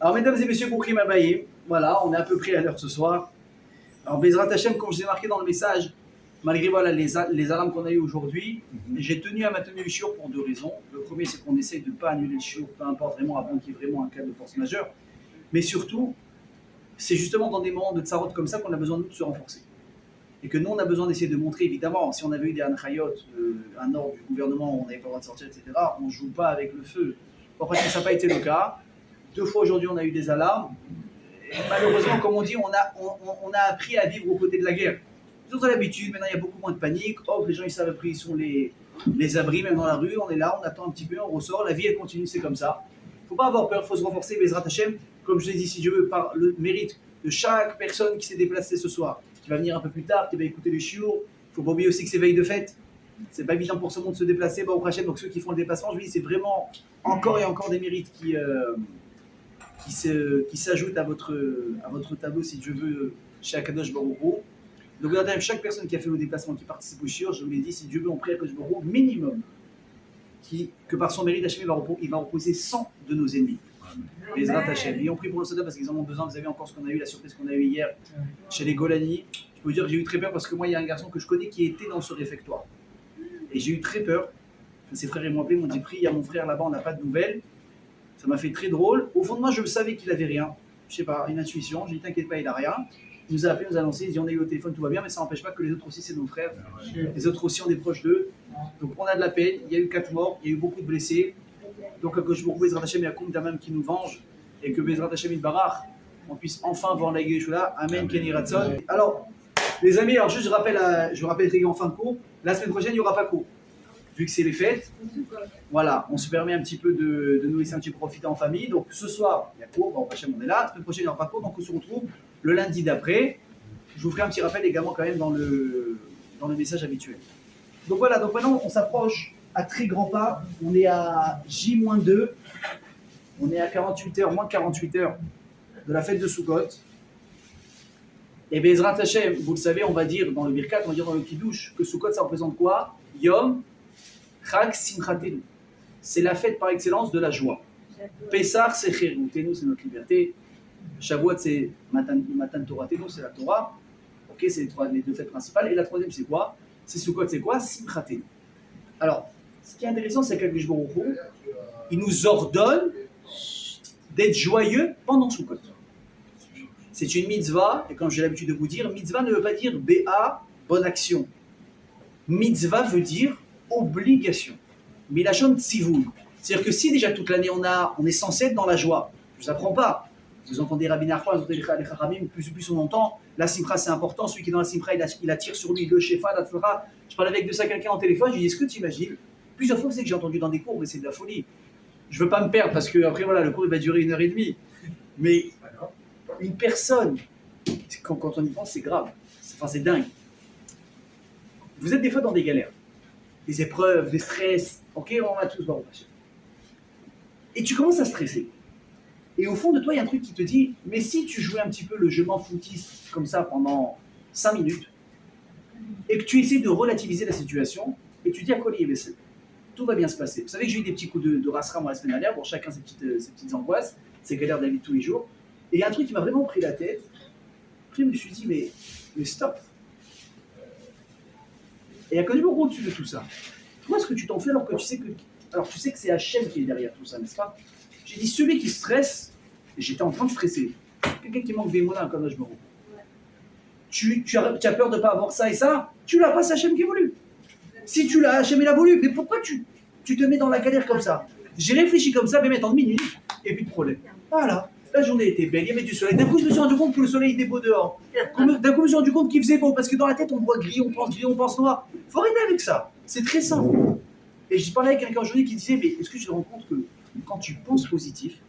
Alors, mesdames et messieurs, Broukhim Abayim, voilà, on est à peu près à l'heure ce soir. Alors, Bezrat Hashem, comme je vous ai marqué dans le message, malgré voilà, les alarmes qu'on a eues aujourd'hui, j'ai tenu à maintenir le shiur pour deux raisons. Le premier, c'est qu'on essaye de ne pas annuler le shiur, peu importe vraiment, avant qu'il y ait vraiment un cas de force majeure. Mais surtout, c'est justement dans des moments de tsarot comme ça qu'on a besoin de nous de se renforcer. Et que nous, on a besoin d'essayer de montrer, évidemment, si on avait eu des anchayot, un ordre du gouvernement où on n'avait pas le droit de sortir, etc., on ne joue pas avec le feu. Après, ça n'a pas été le cas. 2 fois aujourd'hui, on a eu des alarmes. Et malheureusement, comme on dit, on a appris à vivre aux côtés de la guerre. Ils ont l'habitude, maintenant il y a beaucoup moins de panique. Oh, les gens ils savent où sont les abris, même dans la rue. On est là, on attend un petit peu, on ressort. La vie elle continue, c'est comme ça. Il ne faut pas avoir peur, il faut se renforcer. Bezrat Hashem, comme je l'ai dit, si Dieu veut, par le mérite de chaque personne qui s'est déplacée ce soir, qui va venir un peu plus tard, qui va écouter les chiours. Il ne faut pas oublier aussi que c'est veille de fête. C'est pas évident pour ce monde de se déplacer. Au Hachem, donc ceux qui font le déplacement, je vous dis, c'est vraiment encore et encore des mérites qui s'ajoutent à votre tableau, si Dieu veut, chez Akadosh Baruch Hu. Donc, chaque personne qui a fait le déplacement, qui participe au shiur, je vous l'ai dit, si Dieu veut, on prie à Akadosh Baruch Hu, minimum, que par son mérite, Hachem, il va reposer 100 de nos ennemis. Bezrat Hashem. Et on prie pour le soldat parce qu'ils en ont besoin. Vous avez encore ce qu'on a eu, la surprise qu'on a eue hier chez les Golani. Je peux vous dire que j'ai eu très peur parce que moi, il y a un garçon que je connais qui était dans ce réfectoire. Et j'ai eu très peur. Ses frères et moi m'ont dit, prie, il y a mon frère là-bas, on n'a pas de nouvelles. Ça m'a fait très drôle. Au fond de moi, je savais qu'il n'avait rien. Je sais pas, une intuition. J'ai dit, t'inquiète pas, il n'a rien. Il nous a appelé, nous a annoncé, il dit, on a eu au téléphone, tout va bien, mais ça n'empêche pas que les autres aussi, c'est nos frères. Les autres aussi, on est proches d'eux. Donc on a de la peine. Il y a eu 4 morts, il y a eu beaucoup de blessés. Donc que je vous prie, Bezrat Hashem, Yakoum Damam qui nous venge. Et que Bezrat Hashem Barach, on puisse enfin voir la Yeshua. Amen, Kenny Ratson. Alors, les amis, alors juste je rappelle en fin de cours, la semaine prochaine, il n'y aura pas cours. Vu que c'est les fêtes, voilà, on se permet un petit peu de nous laisser un petit peu profiter en famille. Donc ce soir, il y a cours, bon, Hachem, on est là. La semaine prochaine, il n'y aura pas cours, donc on se retrouve le lundi d'après. Je vous ferai un petit rappel également quand même dans le message habituel. Donc voilà, donc maintenant on s'approche à très grands pas. On est à J-2, on est à 48 heures, moins de 48 heures de la fête de Sukkot. Et Bezrat Hashem, vous le savez, on va dire dans le Birkat, on va dire dans le Kiddush, que Sukkot ça représente quoi? Yom Chag Simchatenu. C'est la fête par excellence de la joie. Pessah c'est Cherutenu, c'est notre liberté. Shavuot c'est Matan Toratenu, c'est la Torah. Ok, c'est les 2 fêtes principales. Et la troisième c'est quoi? C'est Sukkot, c'est quoi? Simchatenu. Alors, ce qui est intéressant, c'est qu'Akadosh Baruch Hu, il nous ordonne d'être joyeux pendant Sukkot. C'est une mitzvah, et comme j'ai l'habitude de vous dire, mitzvah ne veut pas dire béa, bonne action. Mitzvah veut dire obligation. Milachon tzivul. C'est-à-dire que si déjà toute l'année on est censé être dans la joie, je ne vous apprends pas. Vous entendez Rabbi Nachman, vous entendez les Chachamim, plus on entend, la simcha c'est important, celui qui est dans la simcha il attire sur lui le shefa, la tzvara. Je parlais avec de ça quelqu'un en téléphone, je lui dis est-ce que tu imagines? Plusieurs fois c'est que j'ai entendu dans des cours, mais c'est de la folie. Je ne veux pas me perdre parce que après voilà, le cours il va durer 1h30. Mais une personne, quand on y pense, c'est grave. C'est dingue. Vous êtes des fois dans des galères, des épreuves, des stress. Ok, on va tous voir au Hachem. Et tu commences à stresser. Et au fond de toi, il y a un truc qui te dit, mais si tu jouais un petit peu le je m'en foutiste comme ça pendant 5 minutes, et que tu essaies de relativiser la situation, et tu dis à Koli et Bessel, tout va bien se passer. Vous savez que j'ai eu des petits coups de rasra moi la semaine dernière, pour chacun ses petites angoisses, ses galères de la vie de tous les jours. Et il y a un truc qui m'a vraiment pris la tête. Après, je me suis dit, mais stop. Et il y a que du beaucoup au-dessus de tout ça. Toi, est-ce que tu t'en fais alors que tu sais que c'est Hachem qui est derrière tout ça, n'est-ce pas? J'ai dit, celui qui stresse, et j'étais en train de stresser. Quelqu'un qui manque des mots là, comme je me rends. Tu as peur de ne pas avoir ça et ça, tu l'as pas, c'est Hachem qui a voulu. Si tu l'as, Hachem il a voulu. Mais pourquoi tu te mets dans la galère comme ça? J'ai réfléchi comme ça, mais maintenant minutes, et puis de problème. Voilà. La journée était belle, il y avait du soleil. D'un coup, je me suis rendu compte que le soleil était beau dehors. D'un coup, je me suis rendu compte qu'il faisait beau, parce que dans la tête, on voit gris, on pense noir. Il faut arrêter avec ça. C'est très simple. Et je parlais avec quelqu'un aujourd'hui qui disait, mais est-ce que tu te rends compte que quand tu penses positif,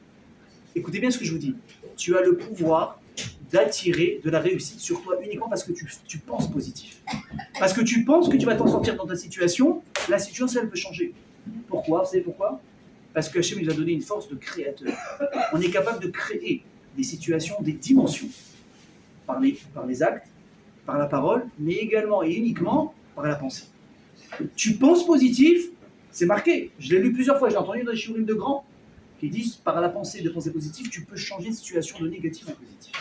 écoutez bien ce que je vous dis, tu as le pouvoir d'attirer de la réussite sur toi uniquement parce que tu penses positif. Parce que tu penses que tu vas t'en sortir dans ta situation, la situation, elle peut changer. Pourquoi? Vous savez pourquoi? Parce que Hachem nous a donné une force de créateur. On est capable de créer des situations, des dimensions, par les actes, par la parole, mais également et uniquement par la pensée. Tu penses positif, C'est marqué. Je l'ai lu plusieurs fois. J'ai entendu dans les shiurim de grands qui disent par la pensée, de pensée positive, tu peux changer une situation de négative en positif.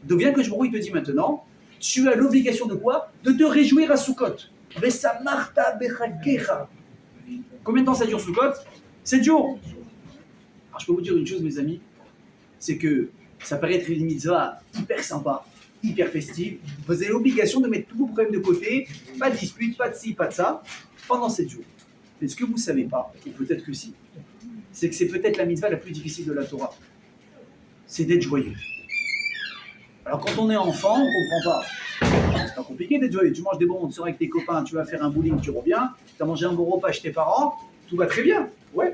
Donc bien que je il te dit maintenant, tu as l'obligation de quoi? De te réjouir à Sukkot. Vesamarta bechagecha. Combien de temps ça dure Sukkot? 7 jours. Alors je peux vous dire une chose, mes amis, c'est que ça paraît être une mitzvah hyper sympa, hyper festive. Vous avez l'obligation de mettre tous vos problèmes de côté, pas de dispute, pas de ci, pas de ça, pendant 7 jours. Mais ce que vous ne savez pas, ou peut-être que si, c'est que c'est peut-être la mitzvah la plus difficile de la Torah. C'est d'être joyeux. Alors quand on est enfant, on ne comprend pas. C'est pas compliqué d'être joyeux. Tu manges des bonbons, tu sors avec tes copains, tu vas faire un bowling, tu reviens, tu as mangé un bon repas chez tes parents, tout va très bien. Ouais.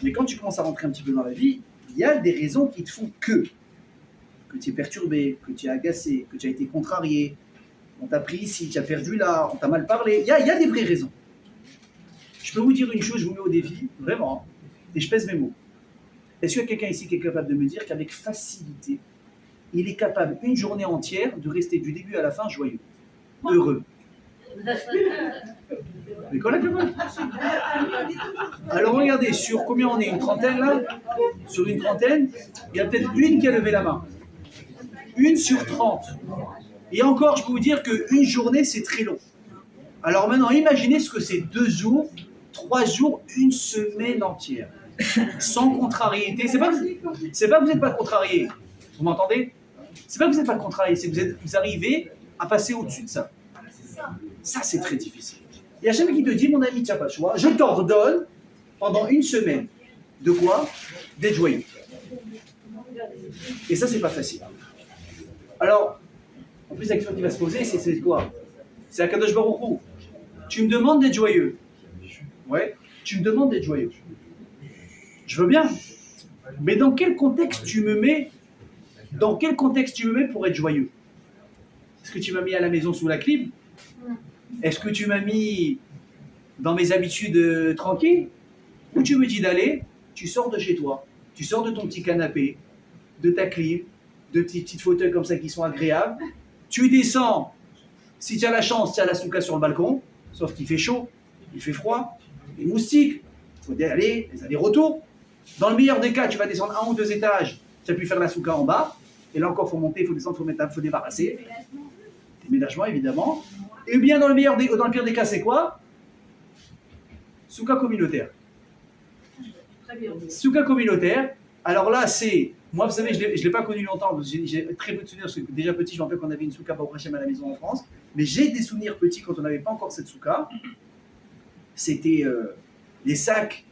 Mais quand tu commences à rentrer un petit peu dans la vie, il y a des raisons qui te font que tu es perturbé, que tu es agacé, que tu as été contrarié, on t'a pris ici, tu as perdu là, on t'a mal parlé. Il y a des vraies raisons. Je peux vous dire une chose, je vous mets au défi, vraiment, et je pèse mes mots. Est-ce qu'il y a quelqu'un ici qui est capable de me dire qu'avec facilité, il est capable une journée entière de rester du début à la fin joyeux, heureux? Mais quoi la camarade? Alors regardez, sur combien on est? Une trentaine là? Sur une trentaine, il y a peut-être une qui a levé la main. 1 sur 30. Et encore, je peux vous dire qu'une journée, c'est très long. Alors maintenant, imaginez ce que c'est 2 jours, 3 jours, une semaine entière. Sans contrariété. C'est pas que vous n'êtes pas contrarié. Vous m'entendez? C'est pas que vous n'êtes pas contrarié, c'est que vous arrivez à passer au-dessus de ça. Ça, c'est très difficile. Il n'y a jamais qui te dit, mon ami, tu n'as pas le choix, je t'ordonne pendant une semaine. De quoi? D'être joyeux. Et ça, c'est pas facile. Alors, en plus, la question qui va se poser, c'est quoi? C'est Akadosh Baruch Hu. Tu me demandes d'être joyeux. Ouais, tu me demandes d'être joyeux. Je veux bien. Mais dans quel contexte tu me mets? Dans quel contexte tu me mets pour être joyeux? Est-ce que tu m'as mis à la maison sous la clim? Est-ce que tu m'as mis dans mes habitudes tranquilles? Où tu me dis d'aller? Tu sors de chez toi. Tu sors de ton petit canapé, de ta clim, de tes petites fauteuils comme ça qui sont agréables. Tu descends. Si tu as la chance, tu as la souka sur le balcon. Sauf qu'il fait chaud, il fait froid, les moustiques. Il faut aller, les allers-retours. Dans le meilleur des cas, tu vas descendre 1 ou 2 étages. Tu as pu faire la souka en bas. Et là encore, il faut monter, il faut descendre, il faut débarrasser. Déménagement, évidemment. Et bien, dans le pire des cas, c'est quoi? Souka communautaire. Souka communautaire. Alors là, c'est... Moi, vous savez, je ne l'ai pas connu longtemps. J'ai très peu de souvenirs. Parce que déjà petit, je me rappelle qu'on avait une souka Baruch Hashem à la maison en France. Mais j'ai des souvenirs petits quand on n'avait pas encore cette souka. C'était les sacs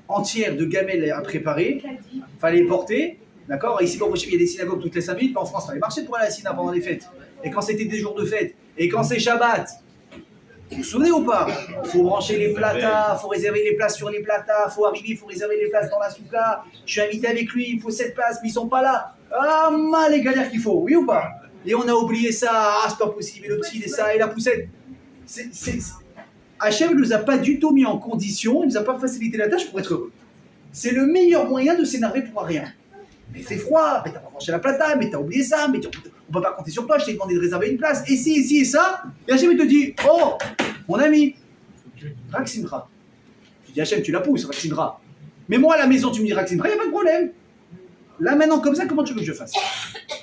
entiers de gamelles à préparer. Il fallait les porter. D'accord? Ici, il y a des synagogues toutes les 5 minutes. Mais en France, il fallait marcher pour aller à la synagogue pendant les fêtes. Et quand c'était des jours de fête, et quand c'est Shabbat, vous vous souvenez ou pas? Il faut brancher les platas, il faut réserver les places sur les platas, il faut arriver, il faut réserver les places dans la souka. Je suis invité avec lui, il faut 7 places, mais ils ne sont pas là. Ah, mal les galères qu'il faut, oui ou pas? Et on a oublié ça, ah, c'est pas possible, et le petit, et ça, et la poussette. Hachem ne nous a pas du tout mis en condition, il ne nous a pas facilité la tâche pour être heureux. C'est le meilleur moyen de s'énerver pour rien. Mais c'est froid, mais t'as pas branché la plata, mais t'as oublié ça, mais on peut pas compter sur toi, je t'ai demandé de réserver une place, et si, et ça, et Hachem il te dit, oh, mon ami, Raksimra. Tu dis Hachem, tu la pousses, Raksimra. Mais moi à la maison, tu me dis Raksimra, il n'y a pas de problème. Là maintenant, comme ça, comment tu veux que je fasse?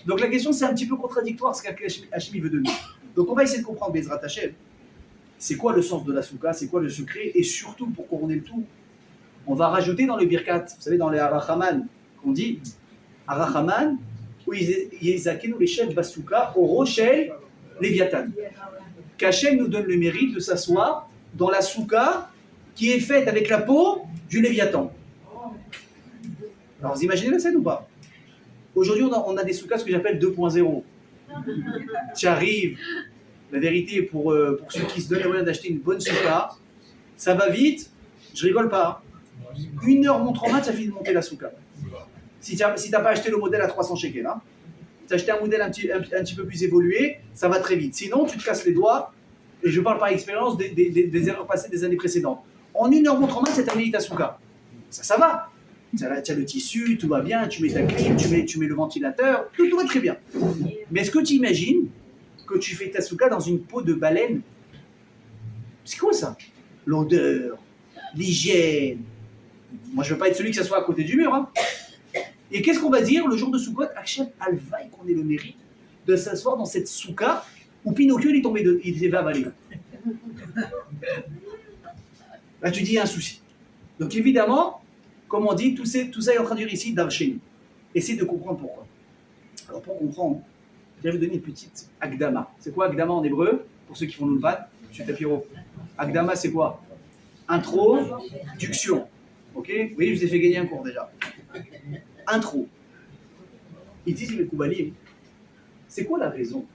Donc la question, c'est un petit peu contradictoire ce qu'Hachem veut de nous. Donc on va essayer de comprendre Bezrat Hachem. C'est quoi le sens de la souka, c'est quoi le secret, et surtout, pour couronner le tout, on va rajouter dans le Birkat, vous savez, dans les Arachaman, qu'on dit Arachaman, où Yezakenu les chefs Basuka, au Rochel, Léviathan. Qu'Hachem nous donne le mérite de s'asseoir dans la souka qui est faite avec la peau du Léviathan. Alors vous imaginez la scène ou pas? Aujourd'hui, on a des soukas, ce que j'appelle 2.0. Tu arrives, la vérité, pour ceux qui se donnent les moyens d'acheter une bonne souka, ça va vite, je rigole pas. 1 heure montre en main, tu as fini de monter la souka. Si tu n'as pas acheté le modèle à 300 shekels, hein. Tu as acheté un modèle un petit peu plus évolué, ça va très vite. Sinon, tu te casses les doigts, et je parle par expérience des erreurs passées des années précédentes. En 1 heure montre en main, c'est terminé ta souka. Ça va. Tu as le tissu, tout va bien, tu mets ta clim, tu mets le ventilateur, tout va très bien. Mais est-ce que tu imagines que tu fais ta souka dans une peau de baleine? C'est quoi ça? L'odeur, l'hygiène. Moi, je veux pas être celui qui s'assoit à côté du mur. Hein. Et qu'est-ce qu'on va dire le jour de Sukkot? Hachem Alvaï qu'on ait le mérite de s'asseoir dans cette souka où Pinocchio il est tombé, il s'est fait avaler. Là, tu dis, il y a un souci. Donc, évidemment, comme on dit, tout ça est en train de dire ici d'Archeni. Essayez de comprendre pourquoi. Alors, pour comprendre, je vais vous donner une petite Agdama. C'est quoi Agdama en hébreu? Pour ceux qui font l'Ulpan, M. Tapiro. Agdama, c'est quoi? Introduction. Ok? Vous voyez, je vous ai fait gagner un cours déjà. Intro. Ils disent les Koubalim, c'est quoi la raison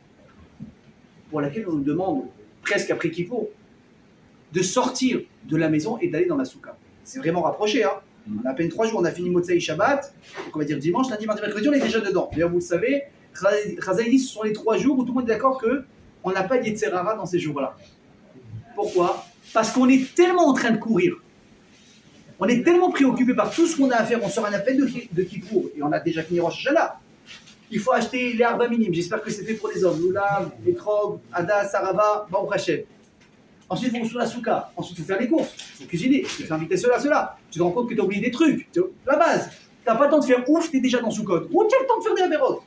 pour laquelle on nous demande, presque après Kippour, de sortir de la maison et d'aller dans la souka? C'est vraiment rapproché, hein. On a à peine 3 jours, on a fini Motsei Shabbat, donc on va dire dimanche, lundi, mardi, mercredi, on est déjà dedans. D'ailleurs, vous le savez, Chazaï dit ce sont les 3 jours où tout le monde est d'accord qu'on n'a pas d'Yetzerara dans ces jours-là. Pourquoi? Parce qu'on est tellement en train de courir, on est tellement préoccupé par tout ce qu'on a à faire, on sort un appel de Kippour, et on a déjà fini Rosh Hashanah. Il faut acheter les arbres minimes, j'espère que c'est fait pour les hommes, Lulav, les Trog, Ada, Sarava, Baruch Hashem. Ensuite, il faut sur la souka. Ensuite, il faut faire les courses. Il faut cuisiner. Il faut inviter cela. Tu te rends compte que tu as oublié des trucs. La base. Tu n'as pas le temps de faire ouf, tu es déjà dans Soukot. Ou tu as le temps de faire des avérotes.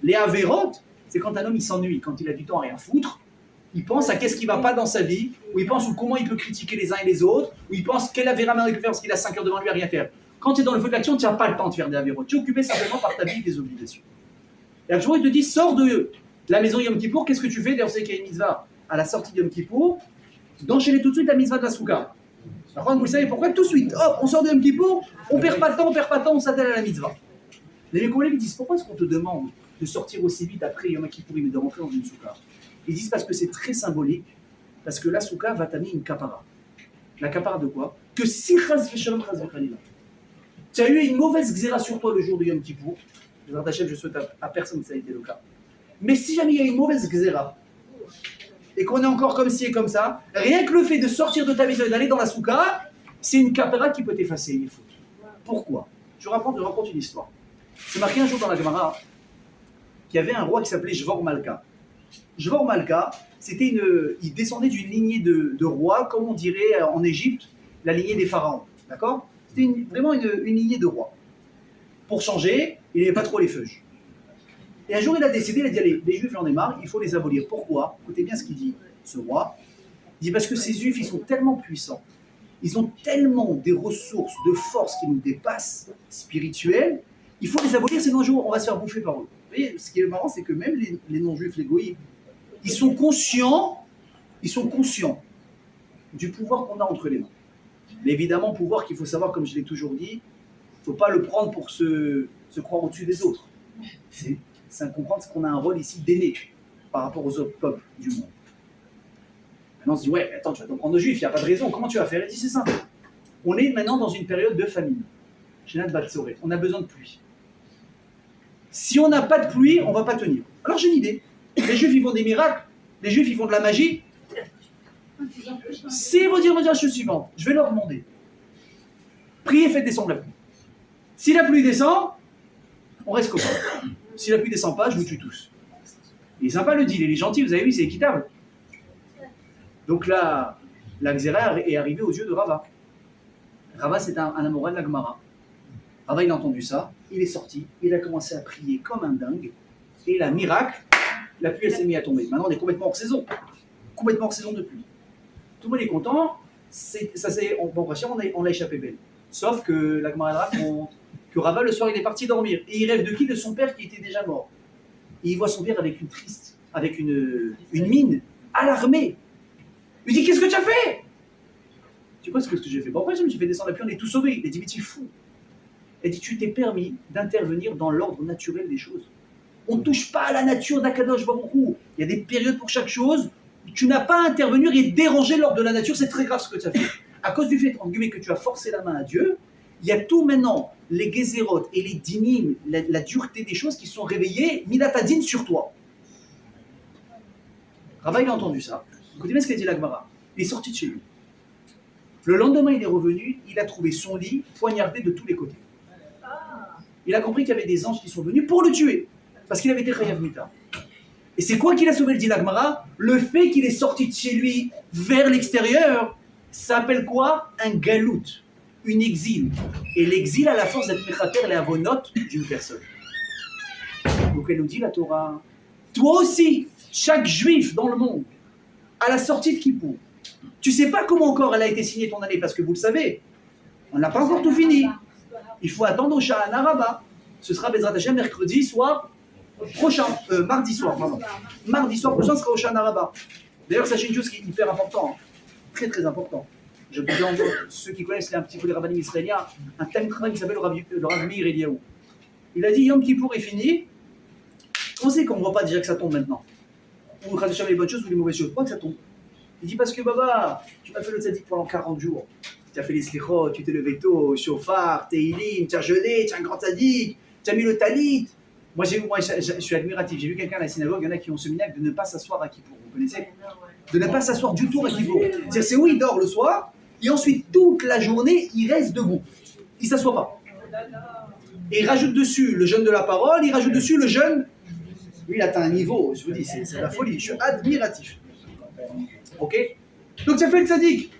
Les avérotes, c'est quand un homme il s'ennuie, quand il a du temps à rien foutre. Il pense à qu'est-ce qui ne va pas dans sa vie, ou il pense comment il peut critiquer les uns et les autres, ou il pense quel avéra il peut faire parce qu'il a 5 heures devant lui à rien faire. Quand tu es dans le feu de l'action, tu n'as pas le temps de faire des avérotes. Tu es occupé simplement par ta vie et tes obligations. Et un jour, il te dit, sors de la maison Yom Kippour, qu'est-ce que tu fais? D'ailleurs, vous savez qu'il y a une mitzvah à la sortie de Yom Kippour, d'enchaîner tout de suite la mitzvah de la souka. Par contre, vous savez pourquoi? Tout de suite, hop, on sort de Yom Kippour, on perd pas de temps, on s'attelle à la mitzvah. Les collègues disent, pourquoi est-ce qu'on te demande de sortir aussi vite après Yom Kippour et de rentrer dans une souka? Ils disent parce que c'est très symbolique, parce que la souka va t'amener une kapara. La kapara de quoi? Que si tu as eu une mauvaise xéra sur toi le jour de Yom Kippour, je souhaite à personne que ça ait été le cas. Mais si jamais il y a une mauvaise xéra, et qu'on est encore comme ci et comme ça, rien que le fait de sortir de ta maison et d'aller dans la souka, c'est une kapara qui peut t'effacer les fautes. Pourquoi? Je raconte une histoire. C'est marqué un jour dans la Gemara qu'il y avait un roi qui s'appelait Jvor Malka. Jvor Malka, il descendait d'une lignée de rois, comme on dirait en Égypte, la lignée des pharaons. D'accord? C'était vraiment une lignée de rois. Pour changer, il n'aimait pas trop les feuilles. Et un jour, il a décidé, il a dit, allez, les Juifs, j'en ai marre, il faut les abolir. Pourquoi? Écoutez bien ce qu'il dit, ce roi. Il dit, parce que ces Juifs, ils sont tellement puissants, ils ont tellement des ressources, de force qui nous dépassent, spirituelles, il faut les abolir, sinon un jour, on va se faire bouffer par eux. Vous voyez, ce qui est marrant, c'est que même les non-Juifs, les goïs, ils sont conscients du pouvoir qu'on a entre les mains. Mais évidemment, pouvoir qu'il faut savoir, comme je l'ai toujours dit, il ne faut pas le prendre pour se croire au-dessus des autres. C'est comprendre qu'on a un rôle ici d'aîné par rapport aux autres peuples du monde. Maintenant on se dit, ouais, attends, tu vas t'en prendre aux Juifs, il n'y a pas de raison, comment tu vas faire? Il dit, c'est simple. On est maintenant dans une période de famine. Shenat Batsoré, on a besoin de pluie. Si on n'a pas de pluie, on ne va pas tenir. Alors j'ai une idée. Les Juifs, ils font des miracles, les Juifs, ils font de la magie. S'ils vont dire la chose suivante, je vais leur demander. Priez, faites descendre la pluie. Si la pluie descend, on reste copains. Si la pluie ne descend pas, je vous tue tous. Il est sympa le deal, il est gentil, vous avez vu, c'est équitable. Donc là, la Xéra est arrivée aux yeux de Rava. Rava, c'est un amoureux de la Gemara. Rava, il a entendu ça, il est sorti, il a commencé à prier comme un dingue, et là, miracle, la pluie, elle s'est mise à tomber. Maintenant, on est complètement hors saison. Complètement hors saison de pluie. Tout le monde est content, on a échappé belle. Sauf que la Gemara raconte que Rava, le soir, il est parti dormir. Et il rêve de qui? De son père qui était déjà mort. Et il voit son père avec une mine, alarmée. Il dit, qu'est-ce que tu as fait? Tu vois ce que j'ai fait? Bon, après, j'ai fait descendre la pluie, on est tous sauvés. Il a dit, mais tu es fou. Il a dit, tu t'es permis d'intervenir dans l'ordre naturel des choses. On ne touche pas à la nature d'Akadosh Baruch Hu. Il y a des périodes pour chaque chose. Tu n'as pas à intervenir et déranger l'ordre de la nature, c'est très grave ce que tu as fait. À cause du fait, entre guillemets, que tu as forcé la main à Dieu, il y a tout maintenant, les gézérot et les dinim, la dureté des choses qui sont réveillées, midatadin sur toi. Rava, il a entendu ça. Écoutez bien ce qu'a dit la Gemara. Il est sorti de chez lui. Le lendemain, il est revenu, il a trouvé son lit poignardé de tous les côtés. Il a compris qu'il y avait des anges qui sont venus pour le tuer, parce qu'il avait été chayav mita. Et c'est quoi qui l'a sauvé, le dit la Gemara? Le fait qu'il est sorti de chez lui vers l'extérieur, Ça s'appelle quoi? Un galout, une exil. Et l'exil a la force d'être mechater les avonotes d'une personne. Donc elle nous dit la Torah, toi aussi, chaque juif dans le monde, à la sortie de Kippour, tu sais pas comment encore elle a été signée ton année, parce que vous le savez, on n'a pas encore tout fini. Il faut attendre au Shana Rabbah. Ce sera Bezrat Hashem mercredi soir prochain, mardi soir, pardon. Mardi soir prochain sera au Shana Rabbah. D'ailleurs, sachez une chose qui est hyper importante, très très important. Je vous demande, ceux qui connaissent un petit peu les rabbinim israéliens, un thème qui s'appelle le Rav Meir Eliyahu. Il a dit Yom Kippour est fini. On sait qu'on ne voit pas déjà que ça tombe maintenant. Ou Khadesh les bonnes choses ou les mauvaises choses. Pourquoi que ça tombe? Il dit parce que Baba, tu m'as fait le tzaddik pendant 40 jours. Tu as fait les slichot, tu t'es levé tôt, chauffard, teilim, tu as jeûné, tu es un grand tzaddik, tu as mis le talit. Moi, je suis admiratif. J'ai vu quelqu'un à la synagogue, il y en a qui ont ce minac de ne pas s'asseoir à Kippour. Vous connaissez? De ne pas s'asseoir du tout à Kippour. C'est-à-dire, c'est où il dort le soir, et ensuite toute la journée, il reste debout. Il ne s'assoit pas. Et il rajoute dessus le jeûne de la parole, il rajoute dessus le jeûne. Lui, il atteint un niveau, je vous dis, c'est la folie. Je suis admiratif. Ok? Donc, ça fait le tzaddik.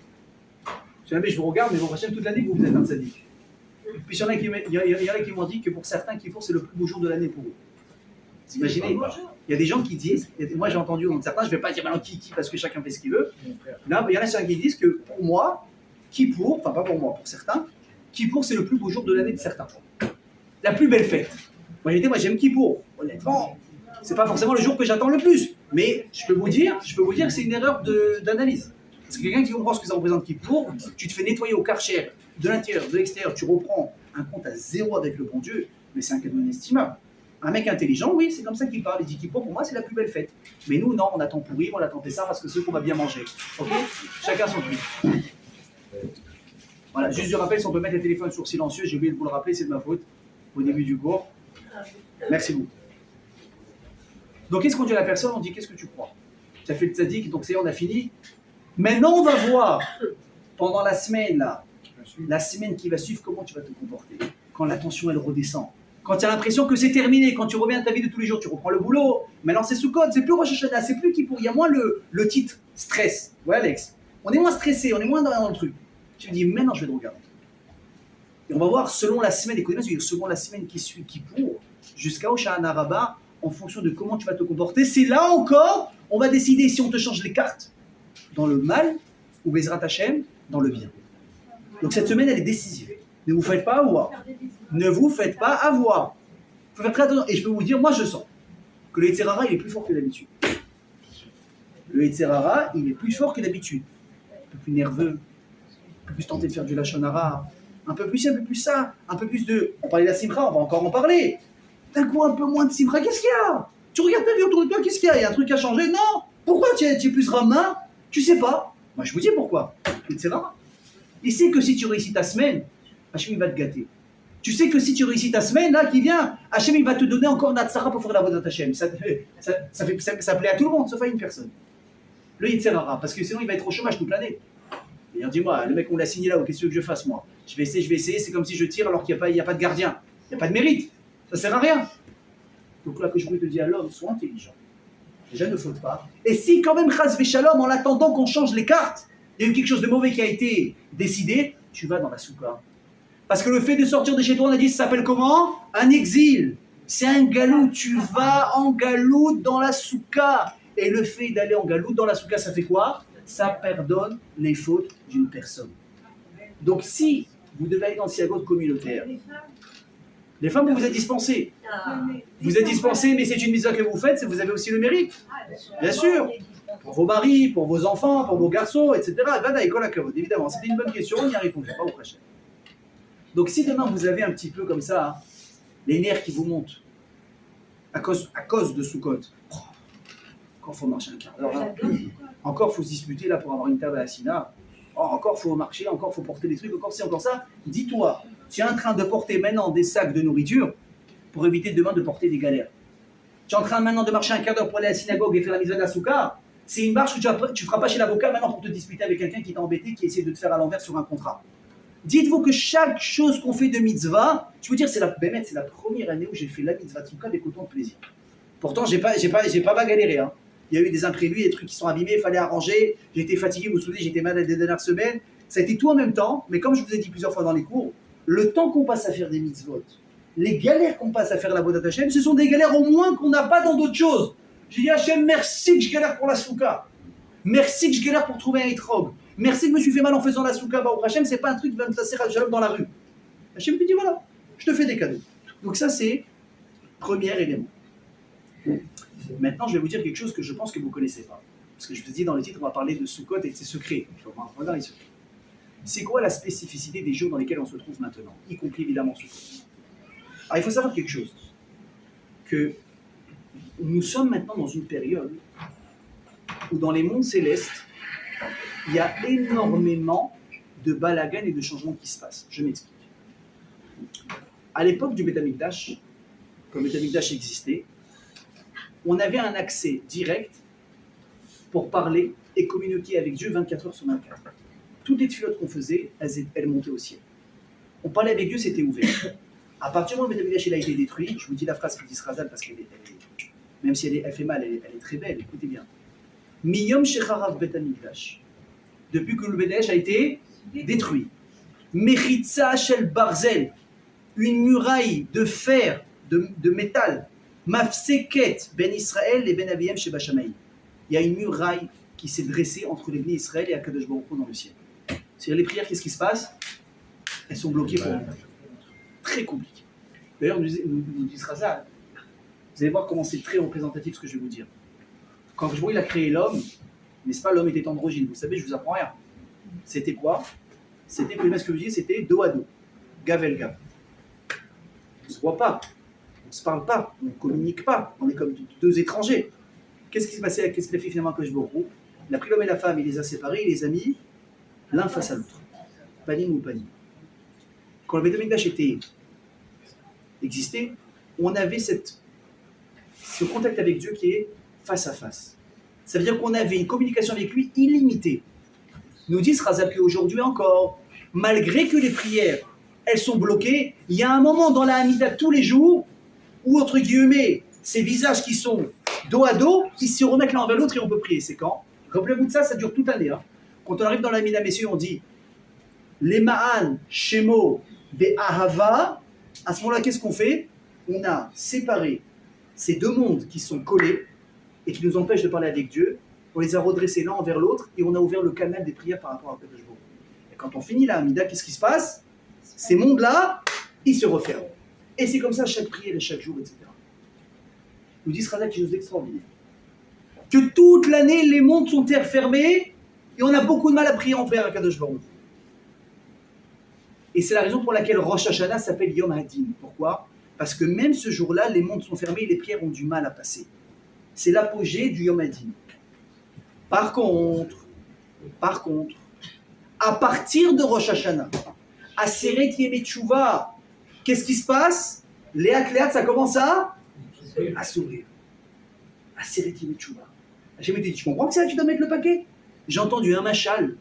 Je vous regarde, mais vos prochaines toute l'année, vous êtes un tzaddik. Puis il y en a qui m'ont dit que pour certains, Kippour, c'est le plus beau jour de l'année pour eux. Vous imaginez? Il y a des gens qui disent, moi j'ai entendu certains, je ne vais pas dire maintenant qui, parce que chacun fait ce qu'il veut. Là, il y en a certains qui disent que pour moi, Kippour, enfin pas pour moi, pour certains, Kippour, c'est le plus beau jour de l'année de certains. La plus belle fête. Moi j'aime Kippour. Honnêtement, c'est pas forcément le jour que j'attends le plus. Mais je peux vous dire que c'est une erreur d'analyse. Parce que quelqu'un qui comprend ce que ça représente Kippour, tu te fais nettoyer au karcher, de l'intérieur, de l'extérieur, tu reprends un compte à zéro avec le bon Dieu, mais c'est un cadeau inestimable. Un mec intelligent, oui, c'est comme ça qu'il parle. Il dit Kippour, pour moi, c'est la plus belle fête. Mais nous, non, on attend pourrir, on attend ça parce que c'est ce qu'on va bien manger. Ok? Chacun son truc. Voilà, juste je rappelle, si on peut mettre le téléphone sur silencieux, j'ai oublié de vous le rappeler, c'est de ma faute, au début du cours. Merci beaucoup. Donc, qu'est-ce qu'on dit à la personne? On dit, qu'est-ce que tu crois? Tu as fait le tzaddik, donc c'est on a fini. Maintenant, on va voir, pendant la semaine, là, la semaine qui va suivre, comment tu vas te comporter. Quand la tension, elle redescend. Quand tu as l'impression que c'est terminé, quand tu reviens à ta vie de tous les jours, tu reprends le boulot. Maintenant, c'est Sukkot, c'est plus Rosh Hashanah, c'est plus Kippour. Il y a moins le titre stress. Ouais, Alex. On est moins stressé, on est moins dans le truc. Tu me dis, maintenant, je vais te regarder. Et on va voir, selon la semaine, écoutez-moi, selon la semaine qui suit Kippour, jusqu'à Hoshana Rabbah, en fonction de comment tu vas te comporter, c'est là encore, on va décider si on te change les cartes dans le mal ou Bezrat Hashem dans le bien. Donc cette semaine, elle est décisive. Ne vous faites pas avoir. Ne vous faites pas avoir. Il faut faire très attention. Et je peux vous dire, moi je sens que le Yetzer Hara, il est plus fort que d'habitude. Le Yetzer Hara, il est plus fort que d'habitude. Un peu plus nerveux, un peu plus tenté de faire du Lachon Hara, un peu plus ça, un peu plus de... On parlait de la Simcha, on va encore en parler. D'un coup, un peu moins de Simcha, qu'est-ce qu'il y a? Tu regardes ta vie autour de toi, qu'est-ce qu'il y a? Il y a un truc à changer? Non. Pourquoi tu es plus Rama? Tu sais pas. Moi je vous dis pourquoi. Le Yetzer Hara. Il sait que si tu réussis ta semaine, Hachem il va te gâter. Tu sais que si tu réussis ta semaine, là, qui vient, Hachem il va te donner encore Natsara pour faire la voie d'Hachem. Ça plaît à tout le monde, sauf à une personne. Le Yetzer Hara, parce que sinon il va être au chômage toute l'année. Et dis-moi, le mec on l'a signé là, qu'est-ce que tu veux que je fasse moi? Je vais essayer, c'est comme si je tire alors qu'il n'y a pas de gardien. Il n'y a pas de mérite. Ça sert à rien. Donc là que je voulais te dire à l'homme, sois intelligent. Déjà ne faute pas. Et si quand même, Chas Veshalom, en attendant qu'on change les cartes, il y a eu quelque chose de mauvais qui a été décidé, tu vas dans la souka. Parce que le fait de sortir de chez toi, on a dit, ça s'appelle comment? Un exil. C'est un galou. Tu vas en galou dans la souka. Et le fait d'aller en galou dans la souka, ça fait quoi? Ça pardonne les fautes d'une personne. Donc si vous devez aller dans le synagogue communautaire, les femmes, vous êtes dispensées. Vous êtes dispensées, mais c'est une mitzvah que vous faites, vous avez aussi le mérite. Bien sûr. Pour vos maris, pour vos enfants, pour vos garçons, etc. Évidemment, c'était une bonne question, on y a répondu, pas au prochain. Donc si demain vous avez un petit peu comme ça, hein, les nerfs qui vous montent, à cause de Sukkot, encore il faut marcher un quart d'heure. Encore il faut se disputer là pour avoir une table à la Sina. Encore il faut marcher, encore il faut porter des trucs, encore c'est encore ça. Dis-toi, tu es en train de porter maintenant des sacs de nourriture pour éviter demain de porter des galères. Tu es en train maintenant de marcher un quart d'heure pour aller à la synagogue et faire la mitzvah de la souka. C'est une marche que tu ne feras pas chez l'avocat maintenant pour te disputer avec quelqu'un qui t'a embêté, qui essaie de te faire à l'envers sur un contrat. Dites-vous que chaque chose qu'on fait de mitzvah, je veux dire, c'est la première année où j'ai fait la mitzvah de souka avec autant de plaisir. Pourtant, j'ai pas galéré. Hein. il y a eu des imprévus, des trucs qui sont abîmés, il fallait arranger, j'étais fatigué, vous vous souvenez, j'étais malade les dernières semaines, ça a été tout en même temps, mais comme je vous ai dit plusieurs fois dans les cours, le temps qu'on passe à faire des mitzvot, les galères qu'on passe à faire la Avodat Hashem, ce sont des galères au moins qu'on n'a pas dans d'autres choses. J'ai dit Hachem, merci que je galère pour la souka. Merci que je galère pour trouver un etrog. Merci que je me suis fait mal en faisant la souka. Baruch Hachem, c'est pas un truc qui va me tasser Shalom dans la rue. Hachem te dit voilà, je te fais des cadeaux. Donc ça, c'est premier élément. Maintenant, je vais vous dire quelque chose que je pense que vous ne connaissez pas. Parce que je vous ai dit dans le titre, on va parler de Sukkot et de ses secrets. C'est quoi la spécificité des jours dans lesquels on se trouve maintenant, y compris évidemment Sukkot? Alors, il faut savoir quelque chose. Que nous sommes maintenant dans une période où dans les mondes célestes, il y a énormément de balagan et de changements qui se passent. Je m'explique. À l'époque du Beth Amikdash, quand le Beth Amikdash existait, on avait un accès direct pour parler et communiquer avec Dieu 24 heures sur 24. Toutes les tfilotes qu'on faisait, elles montaient au ciel. On parlait avec Dieu, c'était ouvert. À partir du moment où le Beth Amikdash a été détruit, je vous dis la phrase que dit Srazal parce qu'elle même si elle fait mal, elle est très belle, écoutez bien. Miyom shecharav Beth Amikdash, depuis que le Beth Amikdash a été détruit. Mechitza shel barzel, une muraille de fer, de métal, mafseket ben Israël et ben Aviyem sheba Shamaï. Il y a une muraille qui s'est dressée entre les Bnei Israël et Akadosh Baruch Hu dans le ciel. C'est-à-dire les prières, qu'est-ce qui se passe? Elles sont bloquées pour nous. Très compliqué. D'ailleurs, nous dit Srazal, vous allez voir comment c'est très représentatif ce que je vais vous dire. Quand il a créé l'homme, n'est-ce pas, l'homme était androgyne. Vous savez, je vous apprends rien. C'était quoi? C'était, ce que je vous dis, c'était dos à dos. Gavel gav. On ne se voit pas, on ne se parle pas, on ne communique pas, on est comme deux étrangers. Qu'est-ce qui s'est passé? Qu'est-ce qu'il a fait finalement à Akadosh Baruch Hu? Il a pris l'homme et la femme, il les a séparés, il les a mis l'un face à l'autre. Panim ou panim. Quand le Beth Amikdash existait, on avait ce contact avec Dieu qui est face à face. Ça veut dire qu'on avait une communication avec lui illimitée. Nous dit Srazal qu'aujourd'hui encore, malgré que les prières, elles sont bloquées, il y a un moment dans la Hamida tous les jours où, entre guillemets, ces visages qui sont dos à dos, ils se remettent l'un envers l'autre et on peut prier. C'est quand? Rappelez-vous de ça, ça dure toute l'année. Hein. Quand on arrive dans la Hamida, messieurs, on dit les Ma'an, Shemo, des Ahava. À ce moment-là, qu'est-ce qu'on fait? On a séparé ces deux mondes qui sont collés et qui nous empêchent de parler avec Dieu. On les a redressés l'un envers l'autre et on a ouvert le canal des prières par rapport à Akadosh Baruch Hu. Et quand on finit la Hamida, qu'est-ce qui se passe? Ces mondes-là, ils se referment. Et c'est comme ça chaque prière et chaque jour, etc. Nous dit Srazal quelque chose d'extraordinaire. Que toute l'année, les mondes sont fermés et on a beaucoup de mal à prier envers Akadosh Baruch Hu. Et c'est la raison pour laquelle Rosh Hashanah s'appelle Yom Hadin. Pourquoi? Parce que même ce jour-là, les mondes sont fermés et les prières ont du mal à passer. C'est l'apogée du Yom Hadin. Par contre, à partir de Rosh Hashanah, à Seret Yemei Teshuvah, qu'est-ce qui se passe? Léat, ça commence à s'ouvrir. À Seret Yemei Teshuvah. J'ai dit, tu comprends que c'est là que tu dois mettre le paquet? J'ai entendu un machal,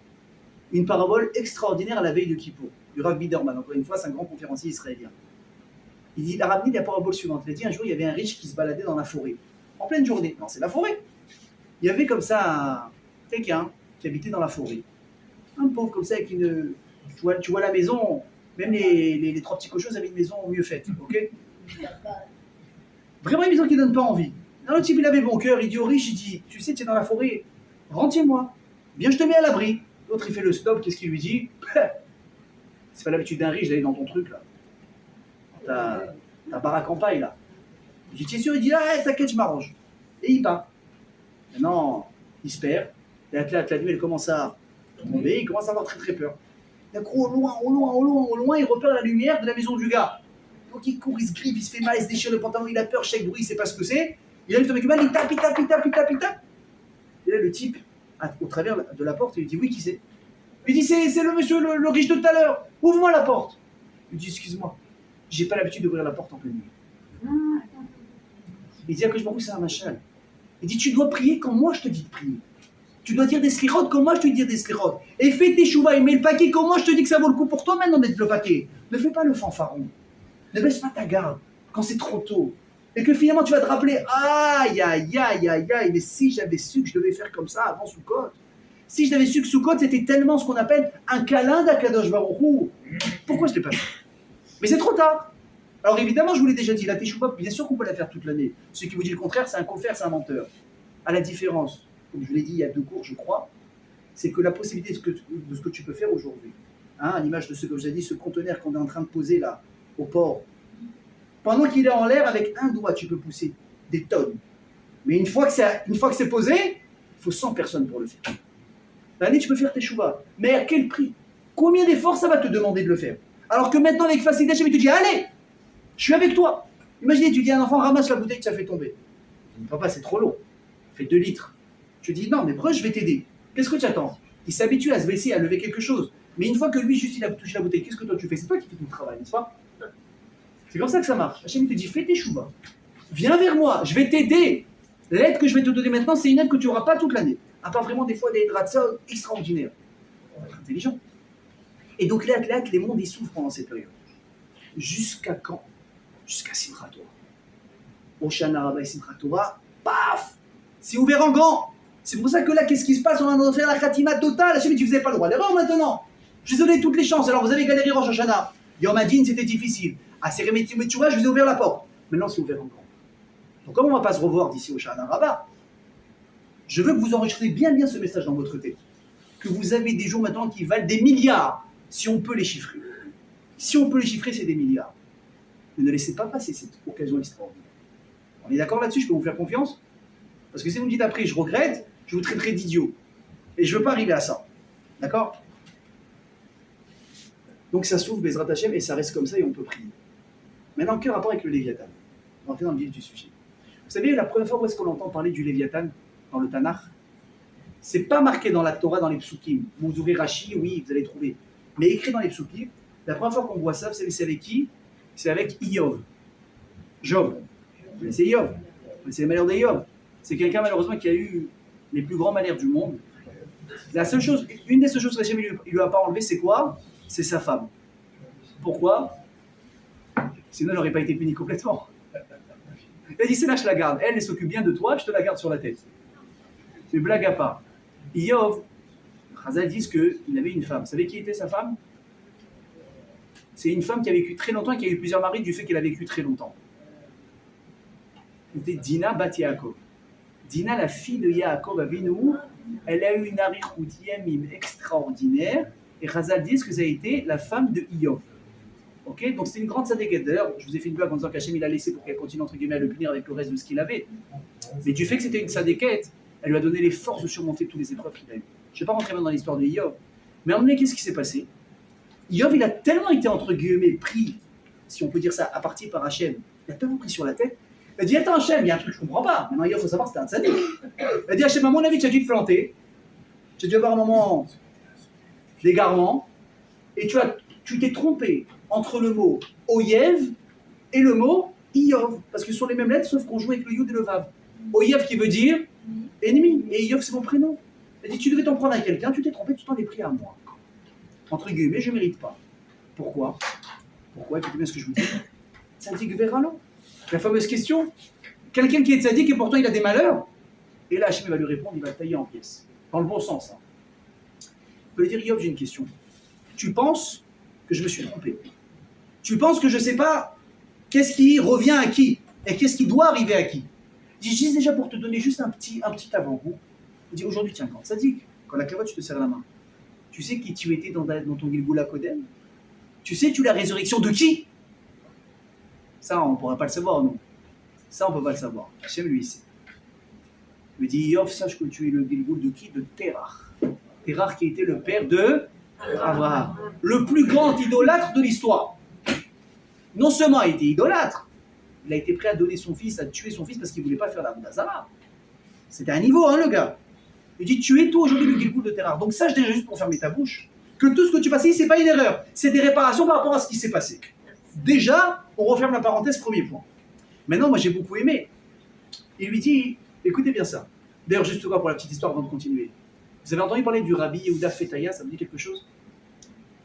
une parabole extraordinaire à la veille de Kippour, du Rav Biderman. Encore une fois, c'est un grand conférencier israélien. Il a ramené la parabole suivante. Il a dit un jour, il y avait un riche qui se baladait dans la forêt, en pleine journée. Non, c'est la forêt. Il y avait comme ça quelqu'un qui habitait dans la forêt. Un pauvre comme ça avec une... Tu vois la maison, même les trois petits cochons avaient une maison mieux faite, ok? Vraiment une maison qui ne donne pas envie. Un autre type, il avait bon cœur, il dit au riche, il dit, tu sais, tu es dans la forêt, rentre chez moi, viens, je te mets à l'abri. L'autre, il fait le stop, qu'est-ce qu'il lui dit? C'est pas l'habitude d'un riche d'aller dans ton truc, là. Ta baraque en paille, là. Il dit, tu es sûr? Il dit, ah, t'inquiète, je m'arrange. Et il part. Maintenant, il se perd. Et la nuit, elle commence à tomber, il commence à avoir très très peur. D'un coup, au loin, il repère la lumière de la maison du gars. Donc il court, il se griffe, il se fait mal, il se déchire le pantalon, il a peur, chaque bruit, il sait pas ce que c'est. Il arrive avec le mal, il tape. Et là, le type, au travers de la porte, il lui dit, oui, qui c'est? Il dit, c'est le monsieur, le riche de tout à l'heure. Ouvre-moi la porte. Il dit, excuse-moi, j'ai pas l'habitude d'ouvrir la porte en pleine nuit. Il dit, que je m'en fous, c'est un machal. Il dit, tu dois prier quand moi je te dis de prier. Tu dois dire des slichot quand moi je te dis des slichot. Et fais tes chouvas et mets le paquet quand moi je te dis que ça vaut le coup pour toi maintenant d'être le paquet. Ne fais pas le fanfaron. Ne baisse pas ta garde quand c'est trop tôt. Et que finalement tu vas te rappeler, aïe, aïe, aïe, aïe, aïe, mais si j'avais su que je devais faire comme ça avant Sukkot, si j'avais su que Sukkot c'était tellement ce qu'on appelle un câlin d'Akadosh Baruch Hu, pourquoi je ne l'ai pas fait? Mais c'est trop tard. Alors évidemment, je vous l'ai déjà dit, la Teshuvah, bien sûr qu'on peut la faire toute l'année. Celui qui vous dit le contraire, c'est un confrère, c'est un menteur. À la différence, comme je vous l'ai dit il y a 2 cours, je crois, c'est que la possibilité de ce que tu peux faire aujourd'hui, hein, à l'image de ce que je vous ai dit, ce conteneur qu'on est en train de poser là, au port, pendant qu'il est en l'air, avec un doigt, tu peux pousser des tonnes. Mais une fois que c'est posé, il faut 100 personnes pour le faire. L'année, tu peux faire tes chouvas. Mais à quel prix? Combien d'efforts ça va te demander de le faire? Alors que maintenant, avec facilité, je te dis, allez, je suis avec toi. Imaginez, tu dis à un enfant, ramasse la bouteille que tu as fait tomber. Il dit, papa, c'est trop lourd. Fais 2 litres. Je dis, non, mais pourquoi je vais t'aider? Qu'est-ce que tu attends? Il s'habitue à se baisser, à lever quelque chose. Mais une fois que lui, juste, il a touché la bouteille, qu'est-ce que toi tu fais? C'est toi qui fais tout le travail, n'est-ce pas? C'est comme ça que ça marche. Hachem te dit, fais tes chouvas. Viens vers moi, je vais t'aider. L'aide que je vais te donner maintenant, c'est une aide que tu n'auras pas toute l'année. À part vraiment des fois des dratsas extraordinaires. On va être intelligent. Et donc là, les mondes, ils souffrent pendant cette période. Jusqu'à quand? Jusqu'à Simchat Torah. Oshana Rabbah et Simchat Torah, paf! C'est ouvert en grand. C'est pour ça que là, qu'est-ce qui se passe? On va faire la khatima totale. Hachem dit, vous n'avez pas le droit d'erreur maintenant. Je vous ai donné toutes les chances. Alors vous avez galéré Rosh Hashanah. Yom Hadin, c'était difficile. À Séréméti Metchoua, je vous ai ouvert la porte. Maintenant, c'est ouvert en grand. Donc, comme on ne va pas se revoir d'ici au Shana Rabbah, je veux que vous enregistrez bien ce message dans votre tête. Que vous avez des jours maintenant qui valent des milliards, si on peut les chiffrer. Si on peut les chiffrer, c'est des milliards. Mais ne laissez pas passer cette occasion extraordinaire. On est d'accord là-dessus? Je peux vous faire confiance? Parce que si vous me dites après, je regrette, je vous traiterai d'idiot. Et je ne veux pas arriver à ça. D'accord? Donc ça s'ouvre, Bezrat Hashem, et ça reste comme ça, et on peut prier. Maintenant, quel rapport avec le Léviathan? On va entrer dans le vif du sujet. Vous savez, la première fois où est-ce qu'on entend parler du Léviathan dans le Tanakh, c'est pas marqué dans la Torah, dans les psukim. Vous ouvrez Rashi, oui, vous allez trouver. Mais écrit dans les psukim, la première fois qu'on voit ça, vous savez, c'est avec qui? C'est avec Iyov. Job. Vous connaissez Iyov? Vous connaissez les malheurs d'Iyov? C'est quelqu'un, malheureusement, qui a eu les plus grands malheurs du monde. La seule chose, une des seules choses que jamais il lui a pas enlevé, c'est quoi? C'est sa femme. Pourquoi? Sinon, elle n'aurait pas été punie complètement. Elle dit, c'est là, je la garde. Elle s'occupe bien de toi, je te la garde sur la tête. C'est blague à part. Iyov, Chazal disent qu'il avait une femme. Vous savez qui était sa femme? C'est une femme qui a vécu très longtemps et qui a eu plusieurs maris du fait qu'elle a vécu très longtemps. C'était Dina Bat Yaakov. Dina, la fille de Yaakov Avinu, elle a eu une arichut yamim extraordinaire et Chazal disent que ça a été la femme de Iyov. Ok, donc c'est une grande sadéquette. D'ailleurs, je vous ai fait une blague en disant qu'Hachem il a laissé pour qu'elle continue entre guillemets à le punir avec le reste de ce qu'il avait. Mais du fait que c'était une sadéquette, elle lui a donné les forces de surmonter toutes les épreuves qu'il a eues. Je ne vais pas rentrer dans l'histoire de Iyov. Mais à un moment donné, qu'est-ce qui s'est passé? Iyov, il a tellement été entre guillemets pris, si on peut dire ça, à partir par Hachem, il a tellement pris sur la tête. Elle dit, attends Hachem, il y a un truc que je ne comprends pas. Maintenant, Iyov, il faut savoir que c'était un sadique. Elle dit, Hachem, à mon avis, tu as dû te planter. Tu as dû avoir un moment d'égarement. Et tu t'es trompé entre le mot Oyev et le mot Iyov. Parce que ce sont les mêmes lettres, sauf qu'on joue avec le Yud et le Vav. Oyev qui veut dire ennemi. Et Iyov, c'est mon prénom. Elle dit, tu devais t'en prendre à quelqu'un, tu t'es trompé, tu t'en es pris à moi. Entre guillemets, je ne mérite pas. Pourquoi? Écoutez bien ce que je vous dis. Tzadik Veralo. La fameuse question. Quelqu'un qui est tzadik et pourtant il a des malheurs. Et là, Hachem va lui répondre, il va le tailler en pièces. Dans le bon sens. Hein. Il peut lui dire, Iyov, j'ai une question. Tu penses que je me suis trompé? Tu penses que je ne sais pas qu'est-ce qui revient à qui et qu'est-ce qui doit arriver à qui? Je dis déjà pour te donner juste un petit avant-goût. Je dis aujourd'hui, tiens, quand tzadik, quand la cavotte, tu te serres la main. Tu sais qui tu étais dans ton Gilgula Kodem? Tu sais, tu es la résurrection de qui? Ça, on ne pourra pas le savoir, non. Ça, on ne peut pas le savoir. Hachem, lui, sait. Il me dit, Iyov, sache que tu es le Gilgul de qui? De Terach. Terach qui était le père de Abraham. Le plus grand idolâtre de l'histoire. Non seulement il était idolâtre, il a été prêt à donner son fils, à tuer son fils parce qu'il ne voulait pas faire la Boudazara. C'était un niveau, hein, le gars. Il dit, tu es toi aujourd'hui le Gilgul de Terach. Donc sache déjà, juste pour fermer ta bouche, que tout ce que tu passes ici, ce n'est pas une erreur. C'est des réparations par rapport à ce qui s'est passé. Déjà, on referme la parenthèse, premier point. Maintenant, moi, j'ai beaucoup aimé. Il lui dit, écoutez bien ça. D'ailleurs, juste quoi pour la petite histoire avant de continuer. Vous avez entendu parler du Rabbi Yehuda Fetaya, ça vous dit quelque chose?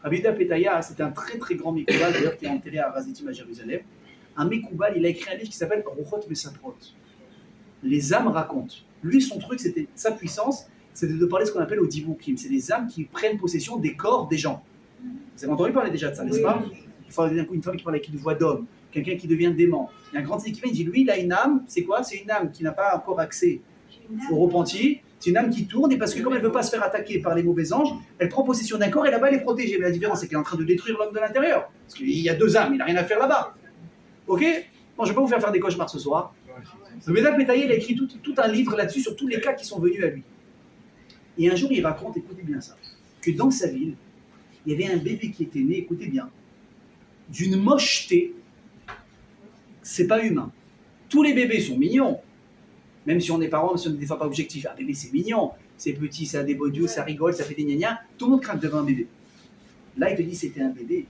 Rabbi Yehuda Fetaya, c'était un très très grand Mikobal, d'ailleurs, qui est enterré à Razitim à Jérusalem. un Mekoubal, il a écrit un livre qui s'appelle Ruchot Mesaprot. Les âmes racontent. Lui, son truc, c'était sa puissance, c'était de parler ce qu'on appelle au Dibukim. C'est les âmes qui prennent possession des corps des gens. Vous avez entendu parler déjà de ça, n'est-ce pas? Une femme qui parle avec une voix d'homme, quelqu'un qui devient dément. Il y a un grand équivalent, il dit lui, il a une âme, c'est quoi? C'est une âme qui n'a pas encore accès au repenti. C'est une âme qui tourne, et parce que comme elle ne veut pas se faire attaquer par les mauvais anges, elle prend possession d'un corps et là-bas elle est protégée. Mais la différence, c'est qu'elle est en train de détruire l'homme de l'intérieur. Parce qu'il y a deux âmes, il n'a rien à faire là-bas. Ok? Bon, je ne vais pas vous faire des cauchemars ce soir. Le Médac Métaillé, il a écrit tout un livre là-dessus sur tous les cas qui sont venus à lui. Et un jour, il raconte, écoutez bien ça, que dans sa ville, il y avait un bébé qui était né, écoutez bien, d'une mocheté, c'est pas humain. Tous les bébés sont mignons. Même si on est parents, même si on n'est des fois pas objectif. Un bébé, c'est mignon, c'est petit, ça a des beaux yeux, ça rigole, ça fait des gna-gna. Tout le monde craque devant un bébé. Là, il te dit c'était un bébé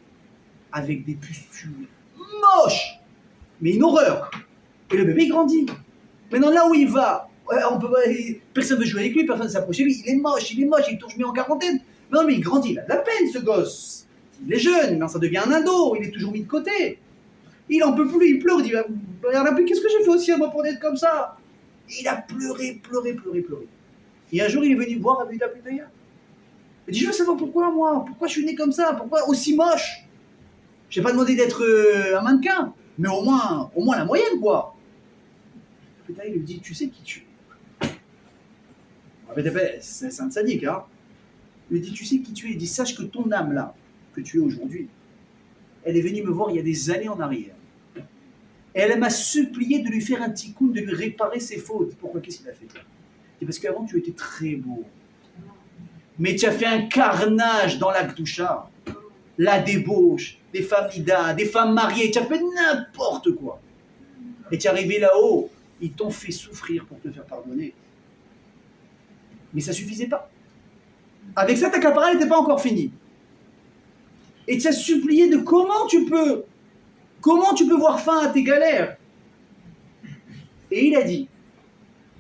avec des pustules moches, mais une horreur. Et le bébé, il grandit. Maintenant, là où il va, personne ne veut jouer avec lui, personne ne s'approche de lui. Il est moche, il est toujours mis en quarantaine. Non, mais il grandit, il a de la peine, ce gosse. Il est jeune, mais ça devient un ado, il est toujours mis de côté. Il en peut plus, il pleure, il dit regarde, qu'est-ce que j'ai fait aussi à moi pour être comme ça? Il a pleuré. Et un jour, il est venu voir Rabbi David. Il dit je veux savoir pourquoi moi, pourquoi je suis né comme ça, pourquoi aussi moche. Je n'ai pas demandé d'être un mannequin, mais au moins la moyenne, quoi. Rabbi lui dit tu sais qui tu es? Rabbi David, c'est un sadique, hein. Il lui dit tu sais qui tu es? Il dit sache que ton âme là, que tu es aujourd'hui, elle est venue me voir il y a des années en arrière. Et elle m'a supplié de lui faire un tikkun, de lui réparer ses fautes. Pourquoi? Qu'est-ce qu'il a fait? C'est parce qu'avant, tu étais très beau. Mais tu as fait un carnage dans la Gdoucha. La débauche, des femmes ida, des femmes mariées. Tu as fait n'importe quoi. Et tu es arrivé là-haut. Ils t'ont fait souffrir pour te faire pardonner. Mais ça ne suffisait pas. Avec ça, ta capara n'était pas encore finie. Et tu as supplié de comment tu peux voir fin à tes galères? Et il a dit,